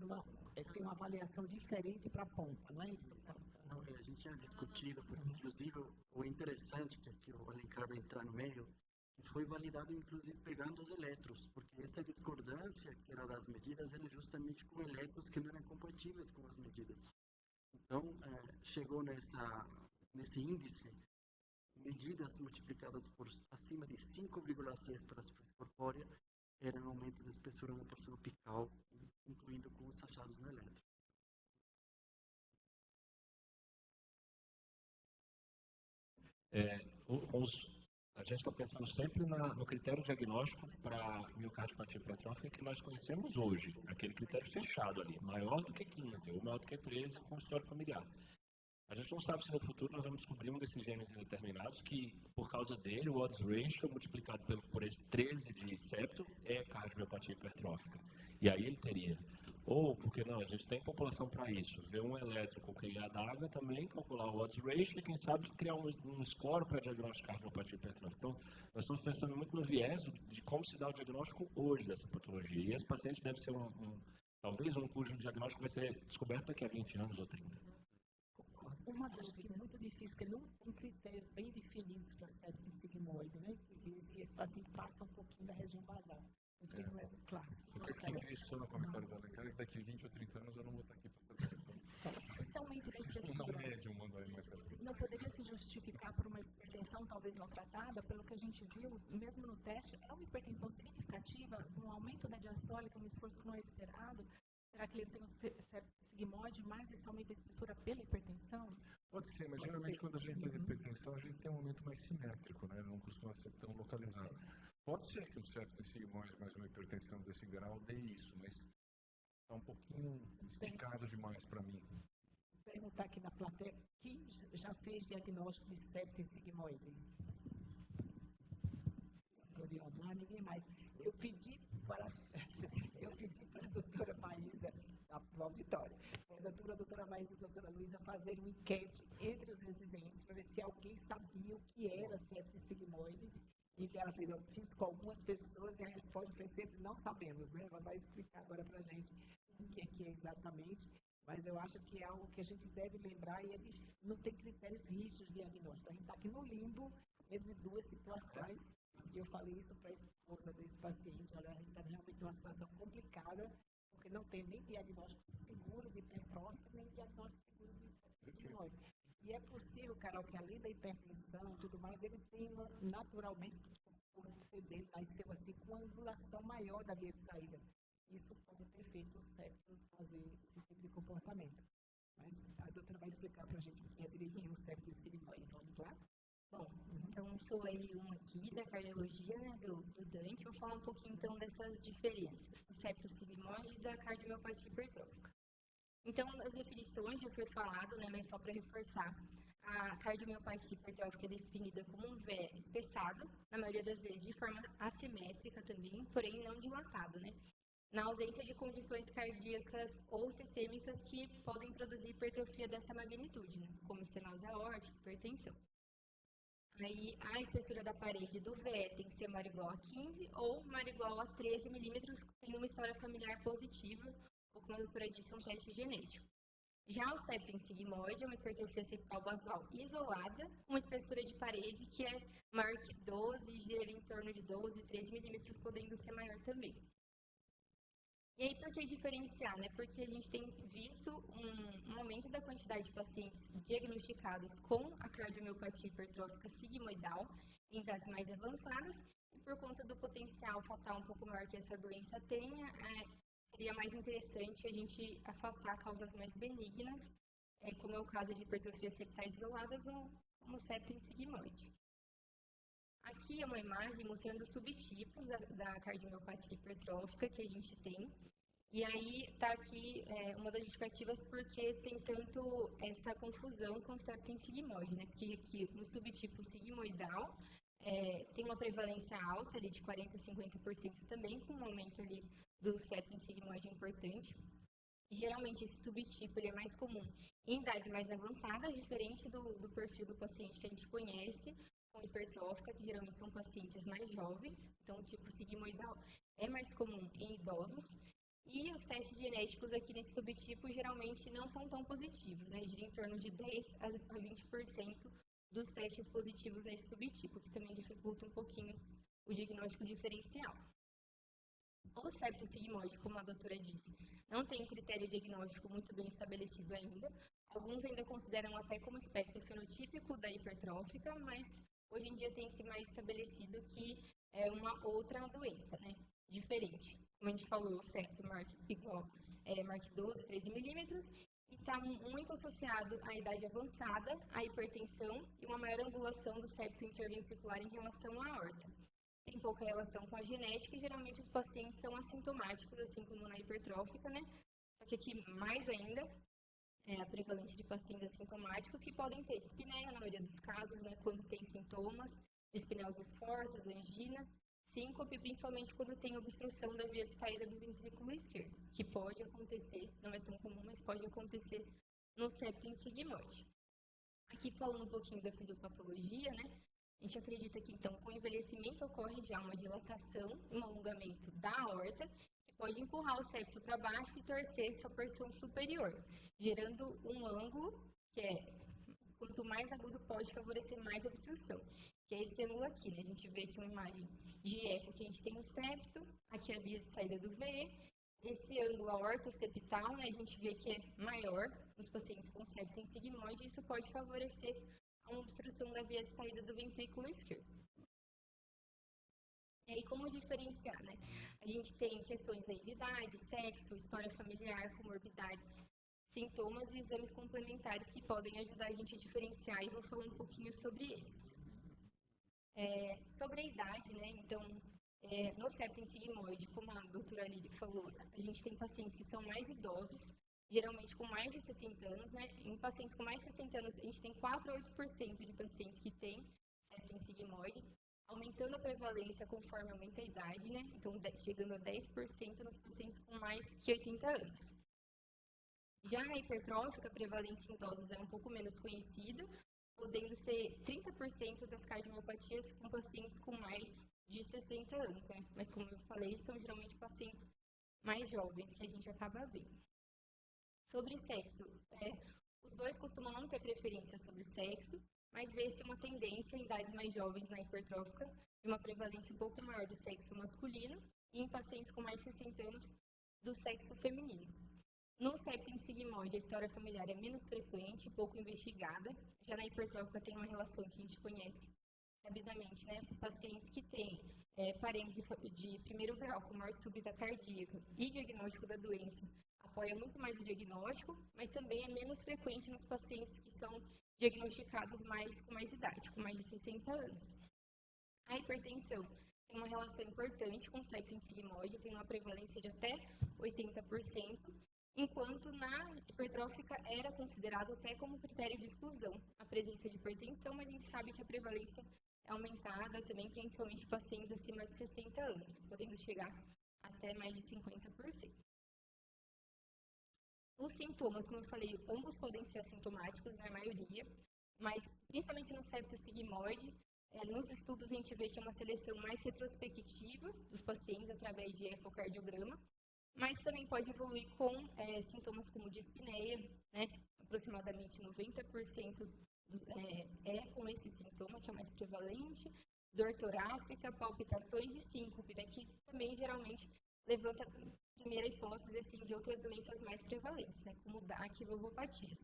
uma avaliação diferente para a pompa, não é isso? A gente tinha discutido, porque inclusive o interessante que aqui o Alencar vai entrar no meio, que foi validado inclusive pegando os eletros, porque essa discordância que era das medidas era justamente com eletros que não eram compatíveis com as medidas. Então, chegou nesse índice, medidas multiplicadas por acima de 5,6 para a superfície corpórea, era um aumento da espessura na porção apical, incluindo com os achados no eletro. A gente está pensando sempre no critério diagnóstico para miocardiopatia hipertrófica que nós conhecemos hoje, aquele critério fechado ali, maior do que 15 ou maior do que 13 com história familiar. A gente não sabe se no futuro nós vamos descobrir um desses genes indeterminados que, por causa dele, o odds ratio multiplicado por esse 13 de septo é cardiomiopatia hipertrófica. E aí ele teria. Ou, porque não, a gente tem população para isso. Ver um elétrico com IA d'água também, calcular o odds ratio e, quem sabe, criar um score para diagnosticar a cardiomiopatia hipertrófica. Então, nós estamos pensando muito no viés de como se dá o diagnóstico hoje dessa patologia. E esse paciente deve ser talvez um cujo diagnóstico vai ser descoberto daqui a 20 anos ou 30. Uma coisa que é muito difícil, porque não tem critérios bem definidos para septo sigmoide, né? E esse paciente passa um pouquinho da região basal. Isso que não é clássico. Porque eu fiquei isso no comentário da Alencar, que daqui 20 ou 30 anos eu não vou estar aqui para saber. Esse aumento da Não espessura médium manda aí mais cedo. não poderia se justificar por uma hipertensão talvez não tratada, pelo que a gente viu, mesmo no teste, é uma hipertensão significativa, um aumento da diastólica, um esforço que não é esperado. Será que ele tem um septo sigmoide mais esse aumento da espessura pela hipertensão? Pode ser, mas geralmente quando a gente tem hipertensão, a gente tem um aumento mais simétrico, né? Não costuma ser tão localizado. Pode ser que um septo sigmoide mais uma hipertensão desse grau dê isso, mas está um pouquinho esticado demais para mim. Vou perguntar aqui na plateia, quem já fez diagnóstico de septo sigmoide? Ninguém mais. Eu pedi para a doutora Maísa, no auditório, a doutora Maísa e a doutora Luísa fazerem uma enquete entre os residentes para ver se alguém sabia o que era septo sigmoide. E ela fez, eu fiz com algumas pessoas e a resposta foi sempre, não sabemos, né? Ela vai explicar agora para a gente o que é exatamente, mas eu acho que é algo que a gente deve lembrar e não tem critérios rígidos de diagnóstico. A gente está aqui no limbo entre duas situações. E eu falei isso para a esposa desse paciente, olha, a gente está realmente numa situação complicada, porque não tem nem diagnóstico seguro de hipertrófica, nem diagnóstico seguro de septo sigmoide. E é possível, Carol, que além da hipertensão e tudo mais, ele tenha naturalmente, por ser dele, nasceu assim, com uma angulação maior da via de saída. Isso pode ter feito o septo fazer esse tipo de comportamento. Mas a doutora vai explicar para a gente o que é direitinho o septo sigmoide. Vamos lá? Bom, então sou L1 aqui da cardiologia, né, do Dante. Vou falar um pouquinho então dessas diferenças do septo sigmoide e da cardiomiopatia hipertrófica. Então, nas definições já foi falado, né, mas só para reforçar, a cardiomiopatia hipertrófica é definida como um VE espessado, na maioria das vezes de forma assimétrica também, porém não dilatado, né? Na ausência de condições cardíacas ou sistêmicas que podem produzir hipertrofia dessa magnitude, né, como estenose aórtica, hipertensão. Aí, a espessura da parede do VE tem que ser maior ou igual a 15 ou maior ou igual a 13 milímetros em uma história familiar positiva, ou como a doutora disse, um teste genético. Já o septo sigmoide é uma hipertrofia septal basal isolada, uma espessura de parede que é maior que 12, gira em torno de 12, 13 milímetros, podendo ser maior também. E aí, por que diferenciar, né? Porque a gente tem visto um aumento da quantidade de pacientes diagnosticados com a cardiomiopatia hipertrófica sigmoidal em idades mais avançadas, e por conta do potencial fatal um pouco maior que essa doença tenha, seria mais interessante a gente afastar causas mais benignas, como é o caso de hipertrofias septais isoladas como o septo sigmoide. Aqui é uma imagem mostrando os subtipos da cardiomiopatia hipertrófica que a gente tem. E aí está aqui uma das justificativas porque tem tanto essa confusão com o septo sigmoide, né? Porque aqui no subtipo sigmoidal tem uma prevalência alta ali de 40% a 50% também, com um aumento ali do septo sigmoide importante. Geralmente esse subtipo ele é mais comum em idades mais avançadas, diferente do perfil do paciente que a gente conhece com hipertrófica, que geralmente são pacientes mais jovens. Então o tipo sigmoidal é mais comum em idosos. E os testes genéticos aqui nesse subtipo geralmente não são tão positivos, né? Gira em torno de 10% a 20% dos testes positivos nesse subtipo, que também dificulta um pouquinho o diagnóstico diferencial. O septo sigmoide, como a doutora disse, não tem um critério diagnóstico muito bem estabelecido ainda. Alguns ainda consideram até como espectro fenotípico da hipertrófica, mas hoje em dia tem-se mais estabelecido que é uma outra doença, né? Diferente. Como a gente falou, o septo marca 12, 13 milímetros, e está muito associado à idade avançada, à hipertensão e uma maior angulação do septo interventricular em relação à aorta. Tem pouca relação com a genética e geralmente os pacientes são assintomáticos, assim como na hipertrófica, né? Só que aqui mais ainda a prevalência de pacientes assintomáticos que podem ter dispneia, na maioria dos casos, né? Quando tem sintomas, dispneia aos esforços, angina, síncope, principalmente quando tem obstrução da via de saída do ventrículo esquerdo, que pode acontecer, não é tão comum, mas pode acontecer no septo sigmoide. Aqui falando um pouquinho da fisiopatologia, né? A gente acredita que, então, com o envelhecimento ocorre já uma dilatação, um alongamento da aorta, que pode empurrar o septo para baixo e torcer sua porção superior, gerando um ângulo que quanto mais agudo pode favorecer mais obstrução, que é esse ângulo aqui, né? A gente vê aqui uma imagem de eco que a gente tem no septo, aqui a via de saída do VE, esse ângulo aortoseptal, né? A gente vê que é maior nos pacientes com septo sigmoide, e isso pode favorecer a obstrução da via de saída do ventrículo esquerdo. E aí, como diferenciar, né? A gente tem questões aí de idade, sexo, história familiar, comorbidades, sintomas e exames complementares que podem ajudar a gente a diferenciar, e vou falar um pouquinho sobre eles. Sobre a idade, né? Então, no septo sigmoide, como a doutora Lídia falou, a gente tem pacientes que são mais idosos, geralmente com mais de 60 anos, né? Em pacientes com mais de 60 anos, a gente tem 4 a 8% de pacientes que têm septo sigmoide, aumentando a prevalência conforme aumenta a idade, né? Então, chegando a 10% nos pacientes com mais que 80 anos. Já na hipertrófica, a prevalência em idosos é um pouco menos conhecida, podendo ser 30% das cardiomiopatias com pacientes com mais de 60 anos, né? Mas, como eu falei, são geralmente pacientes mais jovens que a gente acaba vendo. Sobre sexo, os dois costumam não ter preferência sobre sexo, mas vê-se uma tendência em idades mais jovens na hipertrófica de uma prevalência um pouco maior do sexo masculino e em pacientes com mais de 60 anos do sexo feminino. No septo sigmoide, a história familiar é menos frequente, pouco investigada. Já na hipertrófica tem uma relação que a gente conhece rapidamente, né? Pacientes que têm parentes de primeiro grau com morte súbita cardíaca e diagnóstico da doença apoia muito mais o diagnóstico, mas também é menos frequente nos pacientes que são diagnosticados com mais idade, com mais de 60 anos. A hipertensão tem uma relação importante com o septo sigmoide, tem uma prevalência de até 80%, enquanto na hipertrófica era considerado até como critério de exclusão a presença de hipertensão, mas a gente sabe que a prevalência é aumentada também, principalmente em pacientes acima de 60 anos, podendo chegar até mais de 50%. Os sintomas, como eu falei, ambos podem ser assintomáticos, na maioria, mas principalmente no septo sigmoide, nos estudos a gente vê que é uma seleção mais retrospectiva dos pacientes através de ecocardiograma, mas também pode evoluir com sintomas como dispneia, né? Aproximadamente 90% com esse sintoma, que é mais prevalente, dor torácica, palpitações e síncope, né? Que também geralmente levanta a primeira hipótese assim, de outras doenças mais prevalentes, né, como DAC e valvopatias.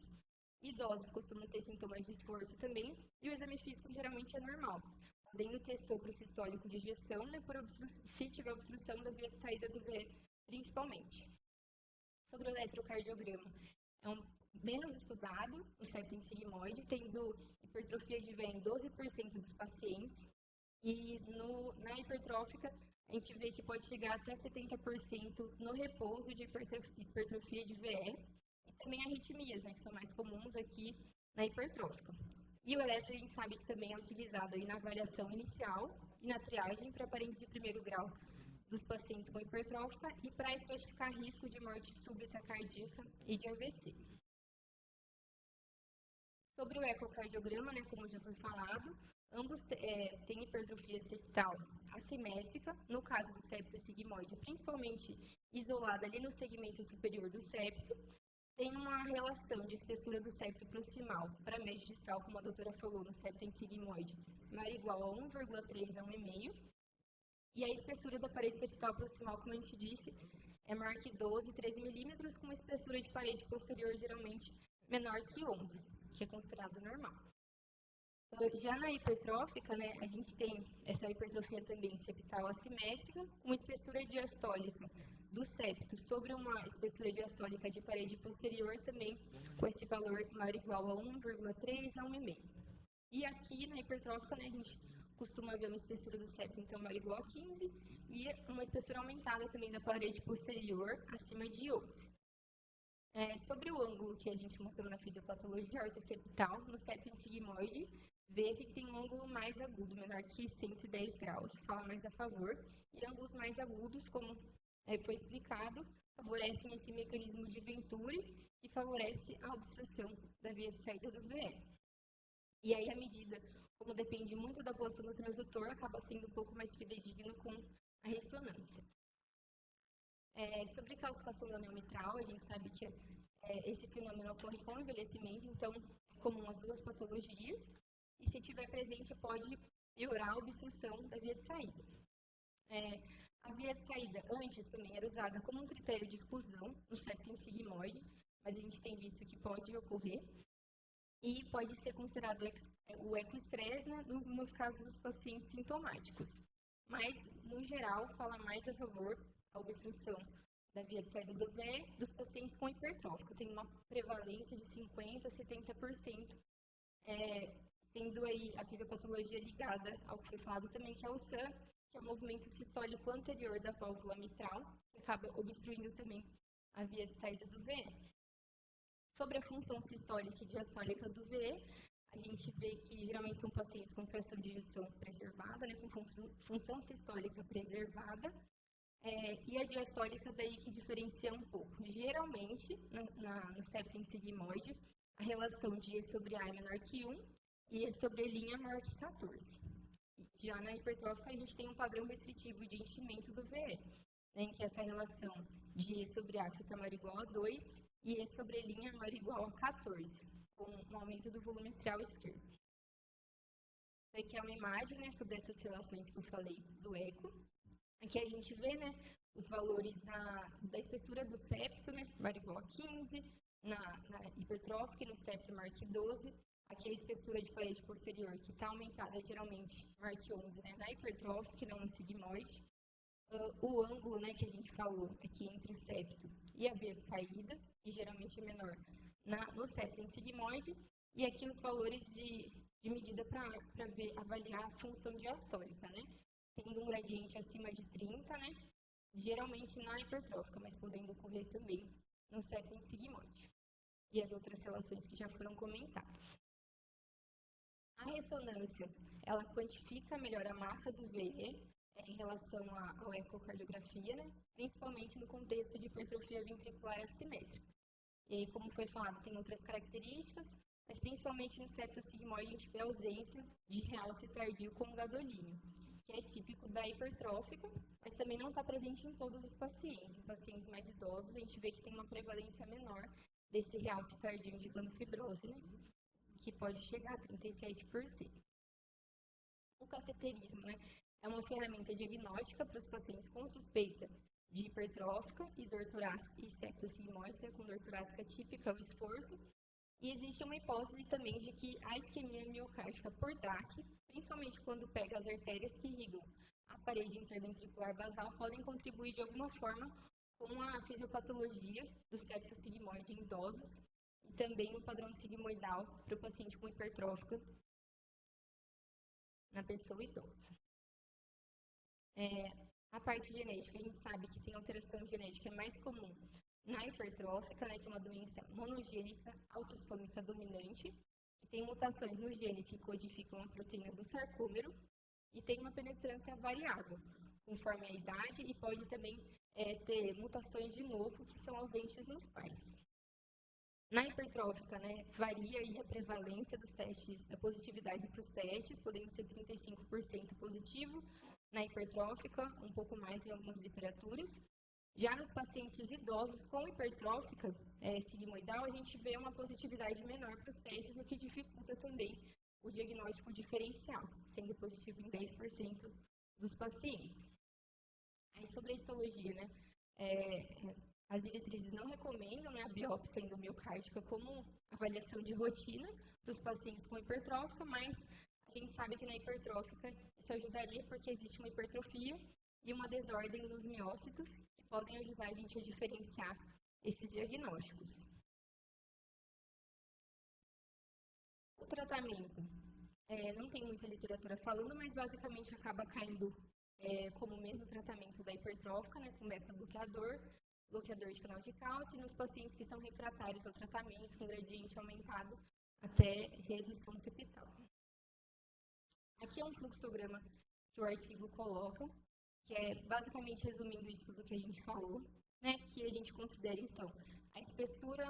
Idosos costumam ter sintomas de esforço também, e o exame físico geralmente é normal, podendo ter sopro sistólico de ejeção, né, se tiver obstrução da via de saída do VE, principalmente. Sobre o eletrocardiograma, é menos estudado, o septum sigmoide, tendo hipertrofia de VE em 12% dos pacientes, e na hipertrófica, a gente vê que pode chegar até 70% no repouso de hipertrofia de VE, e também arritmias, né, que são mais comuns aqui na hipertrófica. E o eletro, a gente sabe que também é utilizado aí na avaliação inicial e na triagem para parentes de primeiro grau dos pacientes com hipertrófica e para estratificar risco de morte súbita cardíaca e de AVC. Sobre o ecocardiograma, né, como já foi falado, ambos têm hipertrofia septal assimétrica, no caso do septo sigmoide, principalmente isolada ali no segmento superior do septo, tem uma relação de espessura do septo proximal para médio distal, como a doutora falou, no septum sigmoide, maior ou igual a 1,3 a 1,5, e a espessura da parede septal proximal, como a gente disse, é maior que 12, 13 milímetros, com uma espessura de parede posterior geralmente menor que 11, que é considerado normal. Já na hipertrófica, né, a gente tem essa hipertrofia também septal assimétrica, uma espessura diastólica do septo sobre uma espessura diastólica de parede posterior também com esse valor maior ou igual a 1,3 a 1,5. E aqui na hipertrófica, né, a gente costuma ver uma espessura do septo então maior ou igual a 15 e uma espessura aumentada também da parede posterior acima de 11. Sobre o ângulo que a gente mostrou na fisiopatologia ortoseptal, no septum sigmoide, vê-se que tem um ângulo mais agudo, menor que 110 graus, fala mais a favor, e ângulos mais agudos, como foi explicado, favorecem esse mecanismo de Venturi e favorece a obstrução da via de saída do VE. E aí a medida, como depende muito da posição do transdutor, acaba sendo um pouco mais fidedigno com a ressonância. Sobre calcificação do anel mitral, a gente sabe que esse fenômeno ocorre com o envelhecimento, então é comum as duas patologias, e se estiver presente pode piorar a obstrução da via de saída. A via de saída antes também era usada como um critério de exclusão no septum sigmoide, mas a gente tem visto que pode ocorrer, e pode ser considerado o ecoestresse, né, nos casos dos pacientes sintomáticos. Mas, no geral, fala mais a favor a obstrução da via de saída do VE dos pacientes com hipertrófica. Tem uma prevalência de 50% a 70%, sendo aí a fisiopatologia ligada ao que foi falado também, que é o SAM, que é o movimento sistólico anterior da válvula mitral, que acaba obstruindo também a via de saída do VE. Sobre a função sistólica e diastólica do VE, a gente vê que geralmente são pacientes com fração de ejeção preservada, né, com função sistólica preservada, e a diastólica daí que diferencia um pouco. Geralmente, no septum sigmoide, a relação de E sobre A é menor que 1 e E sobre E' é maior que 14. Já na hipertrófica, a gente tem um padrão restritivo de enchimento do VE, né, em que essa relação de E sobre A fica maior ou igual a 2 e E sobre E' é maior ou igual a 14, com um aumento do volume atrial esquerdo. Aqui é uma imagem, né, sobre essas relações que eu falei do eco. Aqui a gente vê, né, os valores da espessura do septo, né, maior ou igual a 15, na hipertrófica e no septo maior que 12. Aqui a espessura de parede posterior, que está aumentada geralmente maior que 11, né, na hipertrófica e não no sigmoide. O ângulo, né, que a gente falou aqui entre o septo e a via de saída, que geralmente é menor no septum sigmoide. E aqui os valores de medida para avaliar a função diastólica, né? Tendo um gradiente acima de 30, né? Geralmente na hipertrófica, mas podendo ocorrer também no septum sigmoide. E as outras relações que já foram comentadas. A ressonância, ela quantifica melhor a massa do VE em relação à ecocardiografia, né? Principalmente no contexto de hipertrofia ventricular assimétrica. E aí, como foi falado, tem outras características, mas principalmente no septo sigmoide a gente vê a ausência de realce tardio com gadolínio, que é típico da hipertrófica, mas também não está presente em todos os pacientes. Em pacientes mais idosos, a gente vê que tem uma prevalência menor desse realce tardio indicando fibrose, né? Que pode chegar a 37%. O cateterismo, né, é uma ferramenta diagnóstica para os pacientes com suspeita de hipertrófica e dor torácica e septosigmoide, com dor torácica típica, o esforço. E existe uma hipótese também de que a isquemia miocárdica por DAC, principalmente quando pega as artérias que irrigam a parede interventricular basal, podem contribuir de alguma forma com a fisiopatologia do septo sigmoide em idosos e também o padrão sigmoidal para o paciente com hipertrófica na pessoa idosa. A parte genética, a gente sabe que tem alteração genética mais comum na hipertrófica, né, que é uma doença monogênica autossômica dominante, que tem mutações nos genes que codificam a proteína do sarcômero e tem uma penetrância variável, conforme a idade, e pode também ter mutações de novo que são ausentes nos pais. Na hipertrófica, né, varia aí a prevalência dos testes, da positividade para os testes, podendo ser 35% positivo na hipertrófica, um pouco mais em algumas literaturas. Já nos pacientes idosos com hipertrófica sigmoidal, a gente vê uma positividade menor para os testes, o que dificulta também o diagnóstico diferencial, sendo positivo em 10% dos pacientes. Aí, sobre a histologia, né, as diretrizes não recomendam, né, a biópsia endomiocárdica como avaliação de rotina para os pacientes com hipertrófica, mas a gente sabe que na hipertrófica isso ajudaria porque existe uma hipertrofia e uma desordem nos miócitos que podem ajudar a gente a diferenciar esses diagnósticos. O tratamento, não tem muita literatura falando, mas basicamente acaba caindo como o mesmo tratamento da hipertrófica, né, com beta-bloqueador, bloqueador de canal de cálcio, e nos pacientes que são refratários ao tratamento, com gradiente aumentado até redução septal. Aqui é um fluxograma que o artigo coloca, que é basicamente resumindo isso tudo que a gente falou, né, que a gente considera, então, a espessura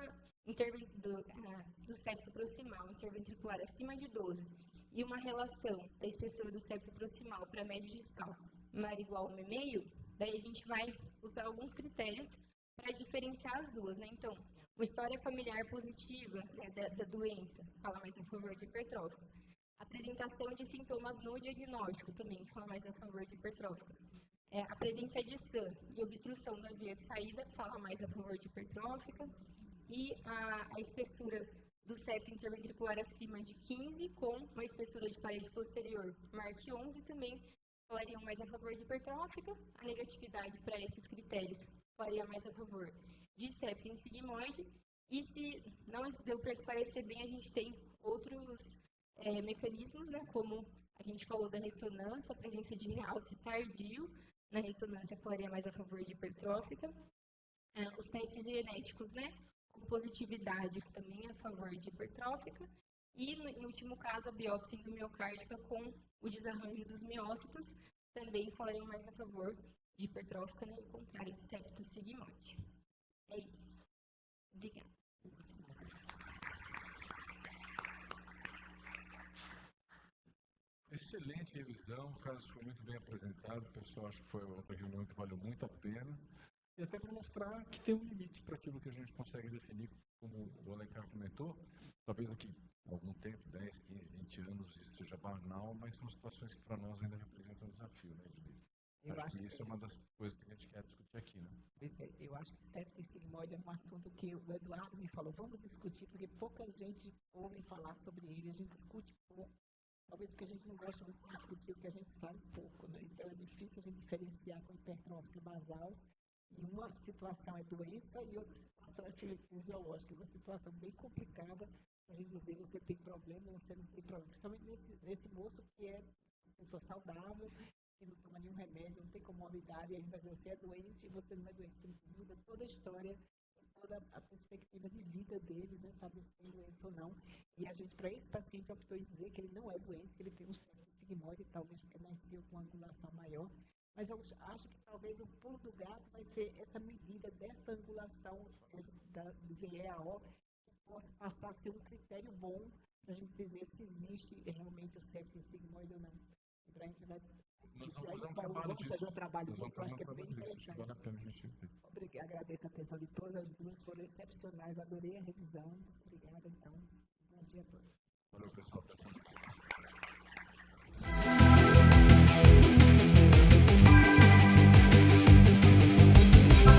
do septo proximal interventricular acima de 12 e uma relação da espessura do septo proximal para médio distal maior ou igual a 1,5, daí a gente vai usar alguns critérios para diferenciar as duas, né? Então, uma história familiar positiva, né, da doença, fala mais a favor de hipertrófica. Apresentação de sintomas no diagnóstico também fala mais a favor de hipertrófica. A presença de SAM e obstrução da via de saída fala mais a favor de hipertrófica. E a espessura do septo interventricular acima de 15, com uma espessura de parede posterior maior que 11, também falariam mais a favor de hipertrófica. A negatividade para esses critérios falaria mais a favor de septo em sigmoide. E se não deu para esclarecer bem, a gente tem outros mecanismos, né, como a gente falou da ressonância, a presença de realce tardio na ressonância falaria mais a favor de hipertrófica. Os testes genéticos, né, com positividade também a favor de hipertrófica. E, no último caso, a biópsia endomiocárdica com o desarranjo dos miócitos também falariam mais a favor de hipertrófica, né, ao contrário de septo sigmoide. É isso. Obrigada. Excelente revisão, o caso foi muito bem apresentado, o pessoal acho que foi outra reunião que valeu muito a pena. E até para mostrar que tem um limite para aquilo que a gente consegue definir, como o Alencar comentou, talvez daqui a algum tempo, 10, 15, 20 anos, isso seja banal, mas são situações que para nós ainda representam um desafio, né, Edmir? Eu acho que isso é uma das coisas que a gente quer discutir aqui, né? Eu acho que septo e sigmoide é um assunto que o Eduardo me falou, vamos discutir, porque pouca gente ouve falar sobre ele, a gente discute pouco. Talvez porque a gente não gosta muito de discutir o que a gente sabe pouco, né? Então é difícil a gente diferenciar com hipertrófico basal. E uma situação é doença e outra situação é fisiológica. Uma situação bem complicada para a gente dizer você tem problema ou você não tem problema. Principalmente nesse moço que é uma pessoa saudável, que não toma nenhum remédio, não tem comorbidade, e aí vai dizer você é doente e você não é doente. Você muda toda a história, toda a perspectiva de vida dele, né? Sabe se tem doença ou não. E a gente, para esse paciente, optou em dizer que ele não é doente, que ele tem um septo sigmoide, talvez porque nasceu com uma angulação maior. Mas eu acho que talvez o pulo do gato vai ser essa medida dessa angulação do VEAO, que possa passar a ser um critério bom para a gente dizer se existe realmente o septo sigmoide ou não. E para a gente vai... Nós vamos fazer um trabalho disso. Fazer um trabalho disso, Vale a pena a gente ver. Agradeço a atenção de todas, as duas foram excepcionais, adorei a revisão. Obrigada, então. Bom dia a todos. Valeu, pessoal.